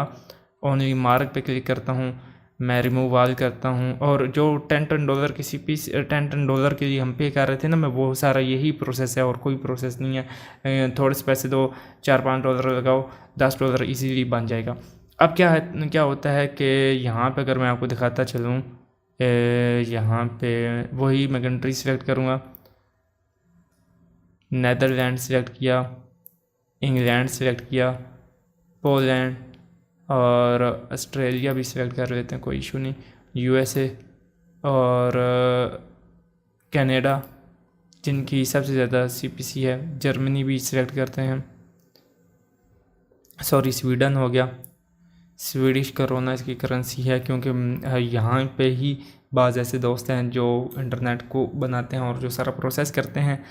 ओनली मार्क पे क्लिक करता हूँ, मैं रिमूव ऑल करता हूँ। और जो $10 की CP $10 के लिए हम पे कर रहे थे ना, मैं वो सारा यही प्रोसेस है और कोई प्रोसेस नहीं है। थोड़े से पैसे दो, $4-5 लगाओ, $10 इजीली बन जाएगा। अब क्या होता है कि यहाँ पे अगर मैं आपको दिखाता चलूँ, यहाँ पे वही मैं कंट्री सेलेक्ट करूँगा, नेदरलैंड सेलेक्ट किया, इंग्लैंड सेलेक्ट किया, पोलैंड, और ऑस्ट्रेलिया भी सिलेक्ट कर लेते हैं, कोई इशू नहीं, USA और कनाडा जिनकी सबसे ज़्यादा CPC है, जर्मनी भी सिलेक्ट करते हैं, सॉरी स्वीडन हो गया, स्वीडिश करोना इसकी करेंसी है, क्योंकि यहाँ पे ही बाज़ ऐसे दोस्त हैं जो इंटरनेट को बनाते हैं और जो सारा प्रोसेस करते हैं।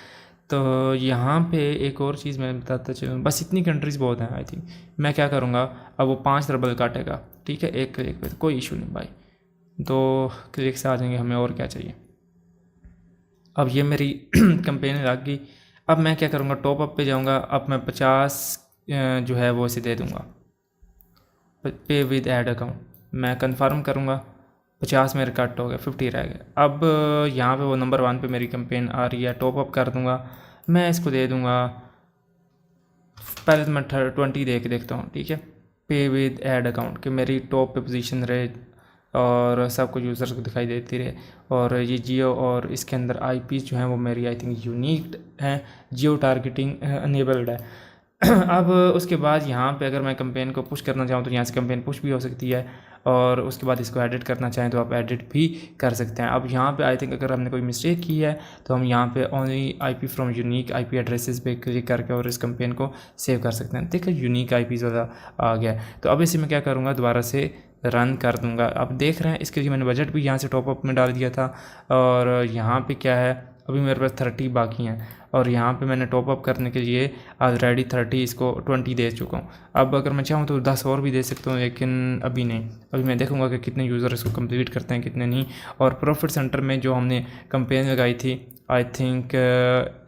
तो यहाँ पे एक और चीज़ मैं बताता चलूँ, बस इतनी कंट्रीज़ बहुत हैं आई थिंक। मैं क्या करूँगा, अब वो 5 रबल काटेगा, ठीक है, एक क्लिक पे, कोई इशू नहीं भाई, 2 क्लिक से आ जाएंगे, हमें और क्या चाहिए। अब ये मेरी कंपेन लग गई। अब मैं क्या करूँगा, टॉप अप पे जाऊँगा। अब मैं 50 जो है वो इसे दे दूँगा, पे विद ऐड अकाउंट। मैं कंफर्म करूँगा, 50 मेरे कट हो गए, 50 रह गए। अब यहाँ पे वो नंबर 1 पे मेरी कंपेन आ रही है, टॉप अप कर दूँगा। मैं इसको दे दूँगा, पहले तो मैं 20 दे के देखता हूँ, ठीक है, पे विद ऐड अकाउंट, कि मेरी टॉप पे पोजीशन रहे और सब कुछ यूज़र्स को दिखाई देती रहे। और ये जियो और इसके अंदर आईपी जो हैं वो मेरी आई थिंक यूनिक हैं, जियो टारगेटिंग अनेबल्ड है। अब उसके बाद यहाँ पे अगर मैं कंपेन को पुश करना चाहूँ तो यहाँ से कंपेन पुश भी हो सकती है, और उसके बाद इसको एडिट करना चाहें तो आप एडिट भी कर सकते हैं। अब यहाँ पे आई थिंक अगर हमने कोई मिस्टेक की है तो हम यहाँ पे only IP from unique IP addresses पे क्लिक करके और इस कंपेन को सेव कर सकते हैं। देखिए यूनिक आईपीज़ वाला आ गया। तो अब इसे मैं क्या करूँगा, दोबारा से रन कर दूँगा। अब देख रहे हैं इसके लिए मैंने बजट भी यहाँ से टॉपअप में डाल दिया था, और यहाँ पे क्या है, अभी मेरे पास 30 बाकी हैं, और यहाँ पे मैंने टॉपअप करने के लिए ऑलरेडी 30, इसको 20 दे चुका हूँ। अब अगर मैं चाहूँ तो 10 और भी दे सकता हूँ, लेकिन अभी नहीं। अभी मैं देखूँगा कि कितने यूज़र इसको कंप्लीट करते हैं, कितने नहीं। और प्रॉफिट सेंटर में जो हमने कंपेन लगाई थी, आई थिंक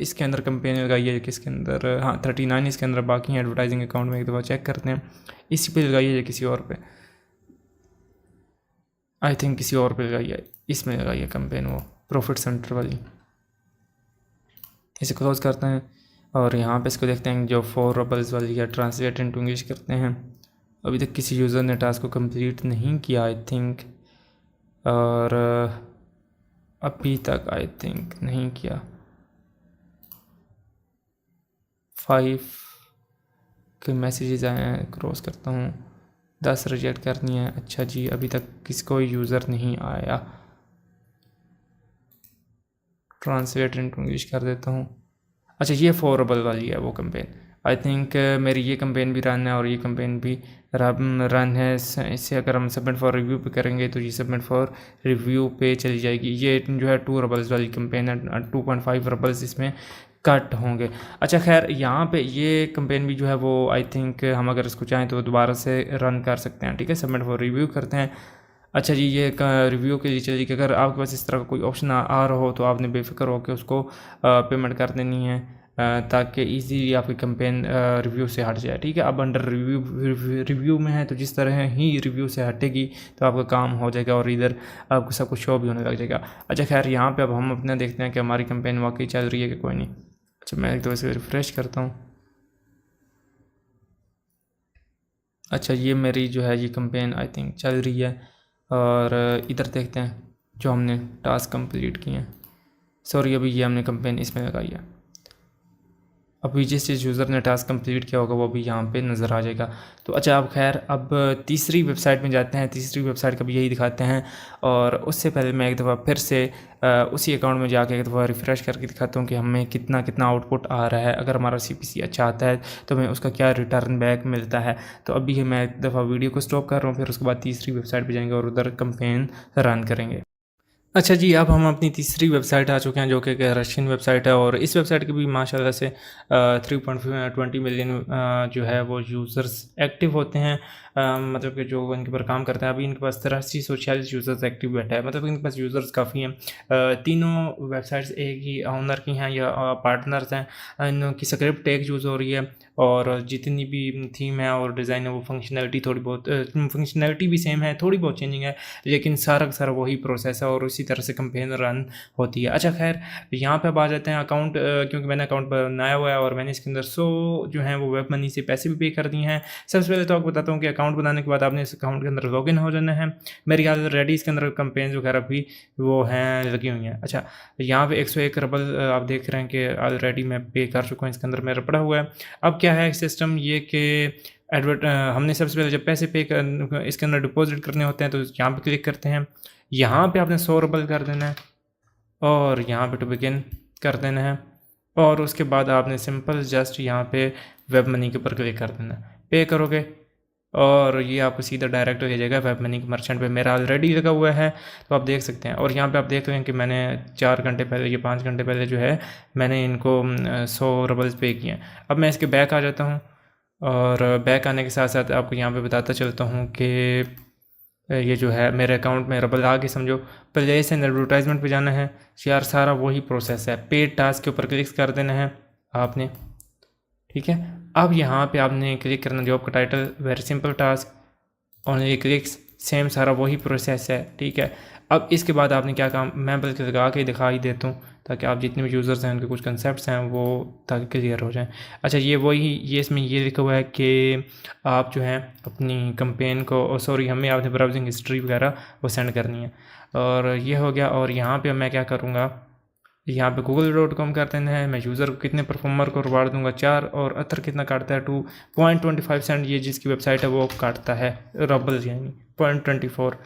इसके अंदर कंपेन लगाई है, किसके अंदर, हाँ 39 इसके अंदर बाकी हैं। एडवर्टाइजिंग अकाउंट में एक दफ़ा चेक करते हैं, इसी पे लगाई है या किसी और पे, आई थिंक किसी और पे लगाई है, इसमें लगाई है कंपेन वो प्रॉफिट सेंटर वाली। इसे क्लोज करते हैं और यहाँ पे इसको देखते हैं जो 4 रबल्स वाली है, ट्रांसलेट इनटू इंग्लिश करते हैं। अभी तक किसी यूज़र ने टास्क को कंप्लीट नहीं किया आई थिंक, और अभी तक आई थिंक नहीं किया। 5 के मैसेजेस आए हैं, क्रॉस करता हूँ, 10 रिजेक्ट करनी है। अच्छा जी, अभी तक किसको यूज़र नहीं आया। ट्रांसलेट इनटू इंग्लिश कर देता हूँ। अच्छा, ये 4 रबल वाली है वो कंपेन। आई थिंक मेरी ये कंपेन भी रन है और ये कंपेन भी रन है। इससे अगर हम सबमिट फॉर रिव्यू पे करेंगे तो ये सबमिट फॉर रिव्यू पे चली जाएगी। ये जो है 2 रबल्स वाली कंपेन है, 2.5 रबल्स इसमें कट होंगे। अच्छा खैर, यहाँ पे ये कंपेन भी जो है वो आई थिंक हम अगर इसको चाहें तो दोबारा से रन कर सकते हैं, ठीक है। सबमिट फॉर रिव्यू करते हैं। अच्छा जी, ये रिव्यू के लिए चलिए कि अगर आपके पास इस तरह का कोई ऑप्शन आ रहा हो तो आपने बेफिक्र हो के उसको पेमेंट कर देनी है, ताकि इजीली आपकी कंपेन रिव्यू से हट जाए, ठीक है। अब अंडर रिव्यू में है तो जिस तरह ही रिव्यू से हटेगी तो आपका काम हो जाएगा और इधर आपको सब कुछ शो भी होने लग जाएगा। अच्छा खैर, यहाँ पे अब हम अपना देखते हैं कि हमारी कंपेन वाकई चल रही है कि कोई नहीं। अच्छा, मैं एक दो इसे रिफ़्रेश करता हूँ। अच्छा, ये मेरी जो है ये कंपेन आई थिंक चल रही है, और इधर देखते हैं जो हमने टास्क कंप्लीट किए हैं। सॉरी, अभी ये हमने कंपेन इसमें लगाई है। अभी जिस यूज़र ने टास्क कंप्लीट किया होगा वो भी यहाँ पे नज़र आ जाएगा। तो अच्छा, अब खैर अब तीसरी वेबसाइट में जाते हैं। तीसरी वेबसाइट का भी यही दिखाते हैं, और उससे पहले मैं एक दफ़ा फिर से उसी अकाउंट में जाके एक दफ़ा रिफ़्रेश करके दिखाता हूँ कि हमें कितना कितना आउटपुट आ रहा है। अगर हमारा CPC अच्छा आता है तो हमें उसका क्या रिटर्न बैक मिलता है। तो अभी मैं एक दफ़ा वीडियो को स्टॉप कर रहा हूँ, फिर उसके बाद तीसरी वेबसाइट पर जाएंगे और उधर कंपेन रन करेंगे। अच्छा जी, अब हम अपनी तीसरी वेबसाइट आ चुके हैं जो कि एक रशियन वेबसाइट है, और इस वेबसाइट के भी माशाल्लाह से 3.20 मिलियन जो है वो यूज़र्स एक्टिव होते हैं। मतलब कि जो इनके ऊपर काम करते हैं, अभी इनके पास 8346 यूज़र्स एक्टिव बैठा है, मतलब इनके पास यूज़र्स काफ़ी हैं। तीनों वेबसाइट्स एक ही ऑनर की हैं या पार्टनर्स हैं। इनकी स्क्रिप्ट एक यूज़ हो रही है, और जितनी भी थीम है और डिज़ाइन है वो फंक्शनैलिटी थोड़ी बहुत फंक्शनैलिटी भी सेम है, थोड़ी बहुत चेंजिंग है, लेकिन सारा का सारा वही प्रोसेस है और उसी तरह से कंपेन रन होती है। अच्छा खैर, यहाँ पे अब आ जाते हैं अकाउंट, क्योंकि मैंने अकाउंट बनाया हुआ है और मैंने इसके अंदर 100 जो है वो वेब मनी से पैसे भी पे कर दिए हैं। सबसे पहले तो आपको बताता हूँ कि अकाउंट बनाने के बाद आपने इस अकाउंट के अंदर लॉगिन हो जाना है। मेरी ऑलरेडी इसके अंदर कंपेन वगैरह भी वो हैं लगी हुई हैं। अच्छा, यहाँ पे 101 रबल आप देख रहे हैं कि ऑलरेडी मैं पे कर चुका हूँ, इसके अंदर मेरा पड़ा हुआ है। अब क्या है सिस्टम ये कि हमने सबसे पहले जब पैसे पे कर इसके अंदर डिपॉजिट करने होते हैं तो यहाँ पे क्लिक करते हैं। यहाँ पे आपने 100 रबल कर देना है और यहाँ पे टू बिगिन कर देना है, और उसके बाद आपने सिंपल जस्ट यहाँ पे वेब मनी के ऊपर क्लिक कर देना है। पे करोगे और ये आपको सीधा डायरेक्ट ले जाएगा वेब मनी के मर्चेंट पे। मेरा ऑलरेडी लगा हुआ है तो आप देख सकते हैं। और यहाँ पे आप देख रहे हैं कि मैंने 4 घंटे पहले या 5 घंटे पहले जो है मैंने इनको 100 रबल्स पे किए हैं। अब मैं इसके बैक आ जाता हूँ और बैक आने के साथ साथ आपको यहाँ पे बताता चलता हूँ कि ये जो है मेरे अकाउंट में रबल आ गए समझो। प्लेस एंड एडवर्टाइजमेंट पे जाना है यार, सारा वही प्रोसेस है। पेड टास्क के ऊपर क्लिक कर देना है आपने, ठीक है। अब यहाँ पे आपने क्लिक करना जॉब का title, very simple task, only clicks, same सारा वही प्रोसेस है, ठीक है। अब इसके बाद आपने क्या काम, मैं बल्कि लगा के दिखा ही देता हूँ ताकि आप जितने भी यूज़र्स हैं उनके कुछ कंसेप्ट्स हैं वो ताकि क्लियर हो जाएं। अच्छा ये वही, ये इसमें ये लिखा हुआ है कि आप जो है अपनी कंपेन को सॉरी हमें आपने ब्राउजिंग हिस्ट्री वगैरह वो सेंड करनी है। और ये हो गया। और यहाँ पे मैं क्या करूँगा, यहाँ पे google.com कर देना है। मैं यूज़र को कितने परफॉर्मर को रिवार्ड दूंगा 4, और अथर कितना काटता है 2.25 सेंट, ये जिसकी वेबसाइट है वो काटता है रबल्स यानी 0.24।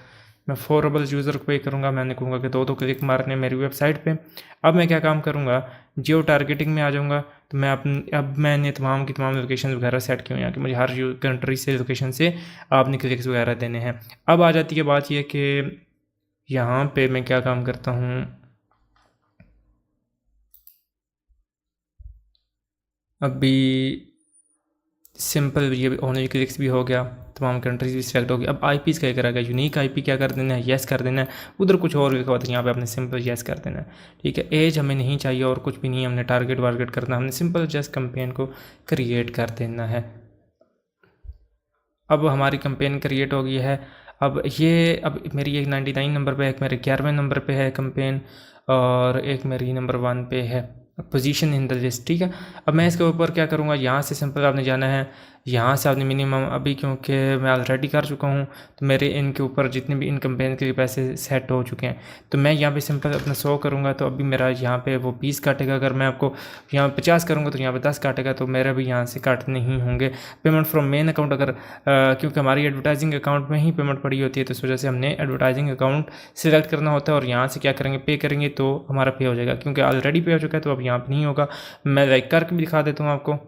मैं 4 रबल्स यूज़र को पे करूँगा। मैंने कहूँगा कि 2 क्लिक मारने मेरी वेबसाइट पे। अब मैं क्या काम करूँगा, जियो टारगेटिंग में आ जाऊँगा। तो मैं अब मैंने तमाम की तमाम लोकेशन वगैरह सेट की हुई हैं कि मुझे हर कंट्री से लोकेशन से आपने क्लिक्स वगैरह देने हैं। अब आ जाती है बात यह कि यहाँ पे मैं क्या काम करता हूँ, अभी सिंपल ये ओनली क्लिक्स भी हो गया, तमाम कंट्रीज भी सिलेक्ट हो गई। अब आईपीज़ क्या करेगा, यूनिक आईपी क्या कर देना है, येस कर देना है। उधर कुछ और लिखा हुआ था, यहाँ पे आपने सिंपल येस कर देना है, ठीक है। एज हमें नहीं चाहिए और कुछ भी नहीं, हमने टारगेट वारगेट करना, हमने सिंपल जस्ट कंपेन को क्रिएट कर देना है। अब हमारी कंपेन क्रिएट हो गई है। अब मेरी एक 99 नंबर पे है, एक मेरे 11वें नंबर पे है कंपेन, और एक मेरी नंबर 1 पे है पोजीशन इन द लिस्ट, ठीक है। अब मैं इसके ऊपर क्या करूँगा, यहाँ से सिंपल आपने जाना है, यहाँ से आपने मिनिमम अभी क्योंकि मैं ऑलरेडी कर चुका हूँ तो मेरे इनके ऊपर जितने भी इन कंपेन के लिए पैसे सेट हो चुके हैं, तो मैं यहाँ पे सिंपल अपना 100 करूँगा तो अभी मेरा यहाँ पे वो 20 काटेगा। अगर मैं आपको यहाँ 50 करूँगा तो यहाँ पे 10 काटेगा, तो मेरा भी यहाँ से काट नहीं होंगे। पेमेंट फ्रॉम मेन अकाउंट, अगर क्योंकि हमारी एडवर्टाइजिंग अकाउंट में ही पेमेंट पड़ी होती है तो इस वजह से हमने एडवर्टाइजिंग अकाउंट सिलेक्ट करना होता है और यहाँ से क्या करेंगे, पे करेंगे तो हमारा पे हो जाएगा। क्योंकि ऑलरेडी पे हो चुका है तो अब यहाँ पर नहीं होगा। मैं लाइक करके भी दिखा देता हूँ आपको।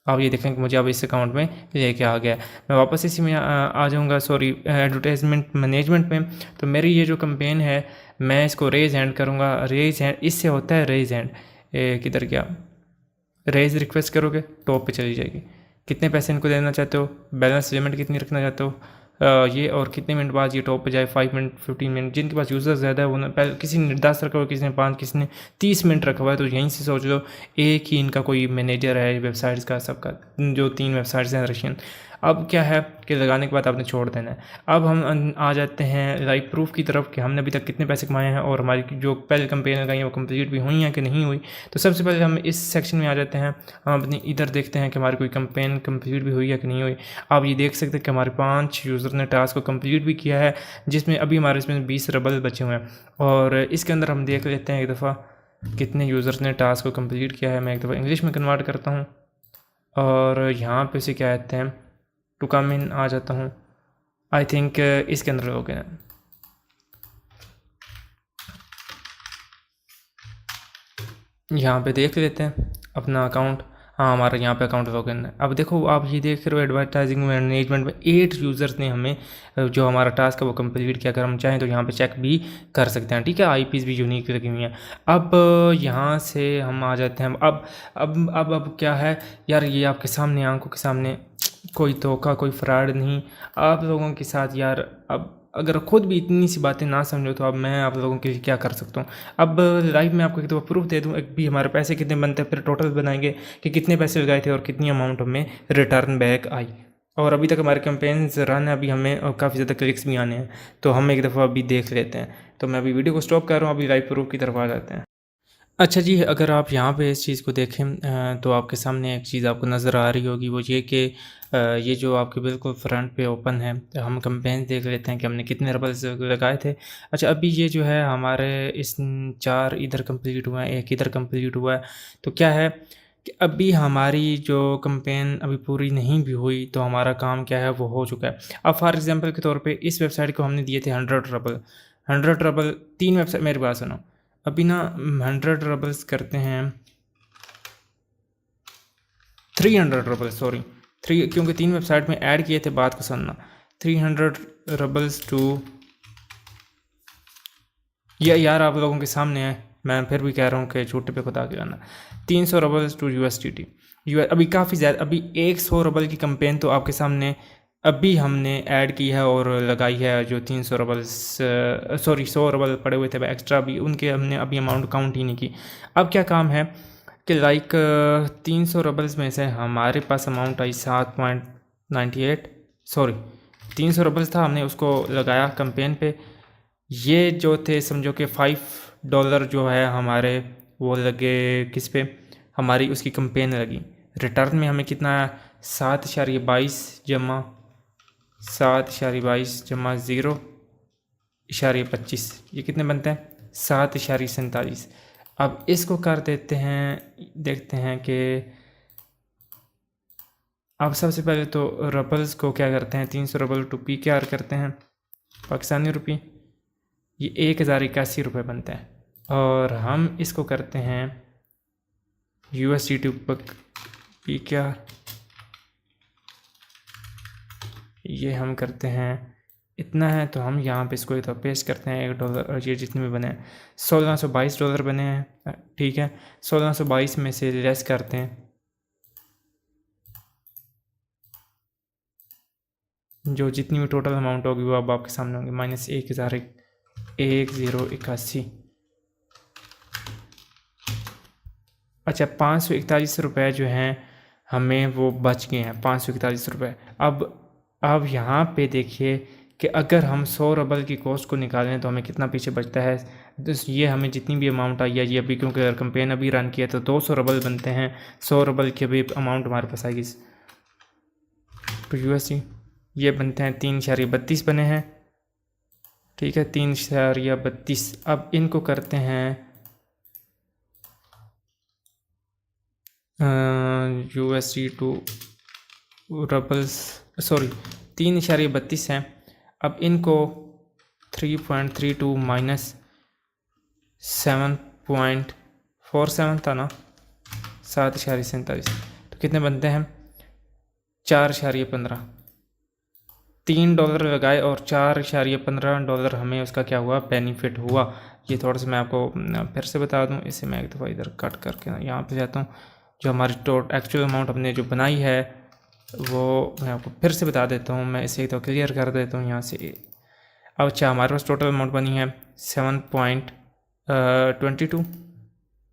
आप ये देखें कि मुझे अब इस अकाउंट में लेके आ गया। मैं वापस इसी में आ जाऊँगा, सॉरी एडवर्टाइजमेंट मैनेजमेंट में। तो मेरी ये जो कंपेन है मैं इसको रेज हैंड करूँगा। रेज हैंड इससे होता है रेज हैंड, किधर गया, रेज रिक्वेस्ट करोगे टॉप पे चली जाएगी। कितने पैसे इनको देना चाहते हो, बैलेंस लिमिट कितनी रखना चाहते हो, ये, और कितने मिनट बाद ये टॉप पे जाए, 5 मिनट 15 मिनट। जिनके पास यूज़र ज़्यादा है वो पहले किसी ने 10 रखा हुआ, किसी ने 5, किसी ने 30 मिनट रखा हुआ है। तो यहीं से सोच लो एक ही इनका कोई मैनेजर है वेबसाइट्स का, सबका जो 3 वेबसाइट्स हैं रशियन। अब क्या है कि लगाने के बाद आपने छोड़ देना है। अब हम आ जाते हैं लाइव प्रूफ की तरफ कि हमने अभी तक कितने पैसे कमाए हैं और हमारी जो पहले कंपेन लगाई हैं वो कंप्लीट भी हुई हैं कि नहीं हुई। तो सबसे पहले हम इस सेक्शन में आ जाते हैं, हम अपनी इधर देखते हैं कि हमारी कोई कंपेन कंप्लीट भी हुई है कि नहीं हुई। आप ये देख सकते हैं कि हमारे 5 यूज़र ने टास्क को कंप्लीट भी किया है, जिसमें अभी हमारे इसमें 20 रबल बचे हुए हैं। और इसके अंदर हम देख लेते हैं एक दफ़ा कितने यूज़र्स ने टास्क को कंप्लीट किया है। मैं एक दफ़ा इंग्लिश में कन्वर्ट करता हूँ और यहाँ पे से क्या कहते हैं टू कम इन आ जाता हूँ। आई थिंक इसके अंदर लोग हैं, यहाँ पे देख लेते हैं अपना अकाउंट। हाँ हमारा यहाँ पे अकाउंट लॉगिन है। अब देखो आप ये देख रहे हो एडवर्टाइजिंग मैनेजमेंट में 8 यूज़र्स ने हमें जो हमारा टास्क है वो कंप्लीट किया। अगर हम चाहें तो यहाँ पे चेक भी कर सकते हैं, ठीक है। आईपीज़ भी यूनिक लगी हुई हैं। अब यहाँ से हम आ जाते हैं। अब क्या है यार, ये आपके सामने आंखों के सामने कोई धोखा कोई फ्रॉड नहीं आप लोगों के साथ यार। अब अगर खुद भी इतनी सी बातें ना समझो तो अब मैं आप लोगों के लिए क्या कर सकता हूँ। अब लाइव में आपको एक दफ़ा प्रूफ दे दूँ, एक भी हमारे पैसे कितने बनते हैं, फिर टोटल बनाएंगे कि कितने पैसे लगाए थे और कितनी अमाउंट हमें रिटर्न बैक आई। और अभी तक हमारे कैंपेन्स रन है, अभी हमें काफ़ी ज़्यादा क्लिक्स भी आने हैं, तो हम एक दफ़ा अभी देख लेते हैं। तो मैं अभी वीडियो को स्टॉप कर रहा हूँ, अभी लाइव प्रूफ की तरफ आ जाते हैं। अच्छा जी, अगर आप यहाँ पे इस चीज़ को देखें तो आपके सामने एक चीज़ आपको नज़र आ रही होगी, वो ये कि ये जो आपके बिल्कुल फ्रंट पे ओपन है, तो हम कैंपेन देख लेते हैं कि हमने कितने रबल्स लगाए थे। अच्छा अभी ये जो है हमारे इस 4 इधर कंप्लीट हुआ है, 1 इधर कंप्लीट हुआ है। तो क्या है कि अभी हमारी जो कैंपेन अभी पूरी नहीं भी हुई तो हमारा काम क्या है वो हो चुका है। अब फॉर एग्जांपल के तौर पे इस वेबसाइट को हमने दिए थे 100 रबल। 100 रबल 3 वेबसाइट, मेरी बात सुनो, अभी ना 100 रबल्स करते हैं, 300 रबल, सॉरी क्योंकि 3 वेबसाइट में ऐड किए थे, बात को सुनना। 300 रबल्स टू, ये यार आप लोगों के सामने है, मैं फिर भी कह रहा हूँ कि झूठे पे खुदा के गाना। 300 रबल्स टू USDT। अभी काफ़ी ज़्यादा, अभी 100 रबल की कंपेन तो आपके सामने अभी हमने ऐड की है और लगाई है। जो 300 रबल्स, सॉरी 100 रबल पड़े हुए थे एक्स्ट्रा, भी उनके हमने अभी अमाउंट काउंट ही नहीं की। अब क्या काम है कि लाइक 300 रबल्स में से हमारे पास अमाउंट आई 7.98, सॉरी 300 रबल्स था, हमने उसको लगाया कंपेन पे। ये जो थे समझो कि $5 जो है हमारे, वो लगे किस पे, हमारी उसकी कंपेन लगी। रिटर्न में हमें कितना 7.22 जमा 7.22 जमा 0.25, ये कितने बनते हैं 7.47। अब इसको कर देते हैं, देखते हैं कि अब सबसे पहले तो रबल्स को क्या करते हैं, 300 रबल टू PKR करते हैं पाकिस्तानी रुपये, ये 1081 रुपये बनता है। और हम इसको करते हैं USDT PKR, ये हम करते हैं इतना है, तो हम यहाँ पे इसको एक तो पेस्ट करते हैं $1, और ये जितने भी बने हैं $1622 बने हैं, ठीक है। 1622 में से लेस करते हैं, जो जितनी भी टोटल अमाउंट होगी वो अब आपके सामने होंगी, -1081। अच्छा, 541 रुपये जो हैं हमें वो बच गए हैं, 541 रुपये। अब यहाँ पे देखिए कि अगर हम 100 रबल की कॉस्ट को निकालें तो हमें कितना पीछे बचता है। तो ये हमें जितनी भी अमाउंट आई है, ये अभी क्योंकि अगर कंपेन अभी रन किया तो 200 रबल बनते हैं। 100 रबल की अभी अमाउंट हमारे पास आएगी तो USD, ये बनते हैं 3.32 बने हैं, ठीक है 3.32। अब इनको करते हैं USD टू रबल्स, सॉरी 3.32 हैं। अब इनको 3.32 माइनस 7.47 था ना, 7.47, तो कितने बनते हैं 4.15। $3 लगाए और $4.15 हमें उसका क्या हुआ, बेनिफिट हुआ। ये थोड़ा सा मैं आपको फिर से बता दूं, इसे मैं एक दफ़ा इधर कट करके यहाँ पे जाता हूँ। जो हमारी एक्चुअल अमाउंट हमने जो बनाई है वो मैं आपको फिर से बता देता हूँ। मैं इसे तो क्लियर कर देता हूँ यहाँ से। अब अच्छा, हमारे पास टोटल अमाउंट बनी है 7.22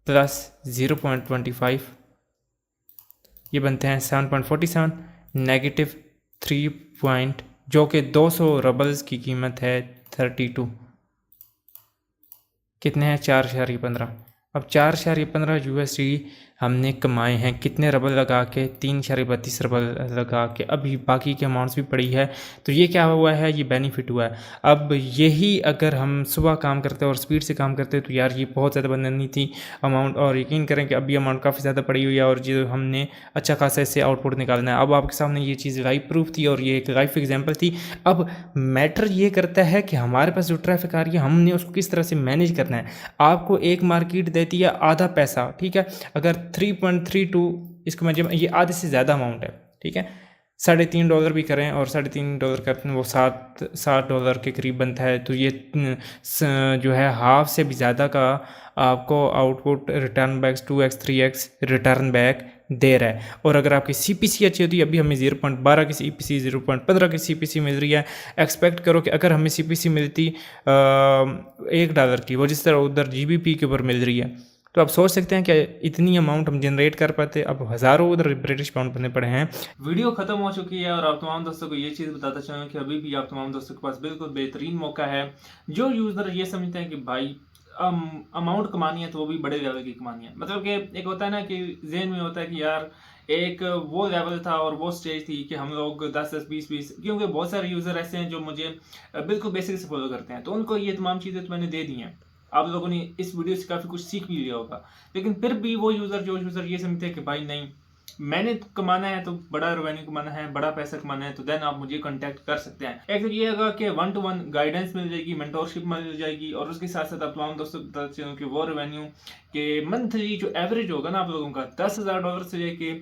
प्लस 0.25, ये बनते हैं 7.47 नेगेटिव 3 जो कि 200 रबल्स की कीमत है 32, कितने हैं 4.15। अब 4.15 USD हमने कमाए हैं कितने रबल लगा के, 3.32 रबल लगा के। अभी बाकी के अमाउंट्स भी पड़ी है, तो ये क्या हुआ है, ये बेनिफिट हुआ है। अब यही अगर हम सुबह काम करते और स्पीड से काम करते तो यार ये बहुत ज़्यादा बननी थी अमाउंट, और यकीन करें कि अभी अमाउंट काफ़ी ज़्यादा पड़ी हुई है और जो हमने अच्छा खासा इससे आउटपुट निकालना है। अब आपके सामने ये चीज़ लाइव प्रूफ थी और ये एक लाइव एग्जाम्पल थी। अब मैटर ये करता है कि हमारे पास जो ट्रैफिक आ रही है हमने उसको किस तरह से मैनेज करना है। आपको एक मार्केट देती है आधा पैसा, ठीक है, अगर 3.32 इसको मैं जब, ये आधे से ज़्यादा अमाउंट है, ठीक है, $3.5 भी करें और $3.5 करते हैं वो $7 के करीब बनता है। तो ये जो है हाफ से भी ज़्यादा का आपको output return back 2x 3x return back दे रहा है। और अगर आपकी CPC अच्छी होती है, अभी हमें 0.12 की CPC 0.15 की CPC मिल रही है। एक्सपेक्ट करो कि अगर हमें CPC मिलती $1 की, वो जिस तरह उधर GBP के ऊपर मिल रही है, तो आप सोच सकते हैं कि इतनी अमाउंट हम जनरेट कर पाते। अब हज़ारों उधर ब्रिटिश पाउंड बनने पड़े हैं। वीडियो खत्म हो चुकी है और आप तमाम दोस्तों को ये चीज़ बताता चलूँ कि अभी भी आप तमाम दोस्तों के पास बिल्कुल बेहतरीन मौका है। जो यूज़र ये समझते हैं कि भाई अमाउंट कमानी है तो वो भी बड़े लेवल की कमानी है, मतलब कि एक होता है ना कि जेहन में होता है कि यार एक वो लेवल था और वो स्टेज थी कि हम लोग 10-10 20-20, क्योंकि बहुत सारे यूज़र ऐसे हैं जो मुझे बिल्कुल बेसिक से फॉलो करते हैं, तो उनको ये तमाम चीज़ें तो मैंने दे दी हैं। आप लोगों ने इस वीडियो से काफ़ी कुछ सीख भी लिया होगा, लेकिन फिर भी वो यूज़र ये समझते हैं कि भाई नहीं, मैंने कमाना है तो बड़ा रेवेन्यू कमाना है, बड़ा पैसा कमाना है, तो देन आप मुझे कांटेक्ट कर सकते हैं। एक तो ये होगा कि 1-to-1 गाइडेंस मिल जाएगी, मेंटोरशिप मिल जाएगी, और उसके साथ साथ आप तमाम दोस्तों को बताते चलूं कि वो रेवेन्यू के मंथली जो एवरेज होगा ना आप लोगों का $10,000 से लेके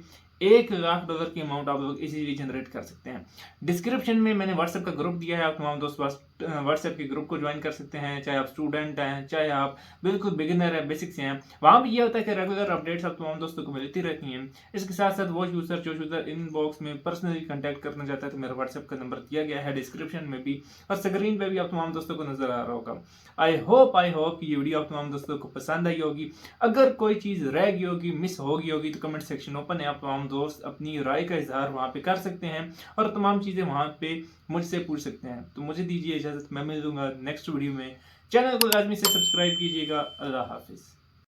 $1,00,000 की अमाउंट आप लोग इजीली जनरेट कर सकते हैं। डिस्क्रिप्शन में मैंने व्हाट्सएप का ग्रुप दिया है, आप तमाम दोस्त व्हाट्सएप के ग्रुप को ज्वाइन कर सकते हैं, चाहे आप स्टूडेंट हैं, चाहे आप बिल्कुल बिगिनर है, बेसिक से हैं। वहाँ भी ये होता है कि रेगुलर अपडेट्स आप तमाम दोस्तों को मिलती रहती हैं। इसके साथ साथ वो यूज़र जो यूज़र इनबॉक्स में पर्सनली कॉन्टैक्ट करना चाहता है तो मेरा व्हाट्सएप का नंबर दिया गया है डिस्क्रिप्शन में भी, और स्क्रीन पे भी आप तमाम दोस्तों को नजर आ रहा होगा। आई होप ये वीडियो आप तमाम दोस्तों को पसंद आई होगी। अगर कोई चीज़ रह गई होगी, मिस हो गई होगी, तो कमेंट सेक्शन ओपन है, आप तमाम दोस्त अपनी राय का इजहार वहाँ पे कर सकते हैं और तमाम चीज़ें वहाँ पे मुझसे पूछ सकते हैं। तो मुझे दीजिए इजाज़त, मैं मिलूंगा नेक्स्ट वीडियो में। चैनल को लाजमी से सब्सक्राइब कीजिएगा। अल्लाह हाफिज़।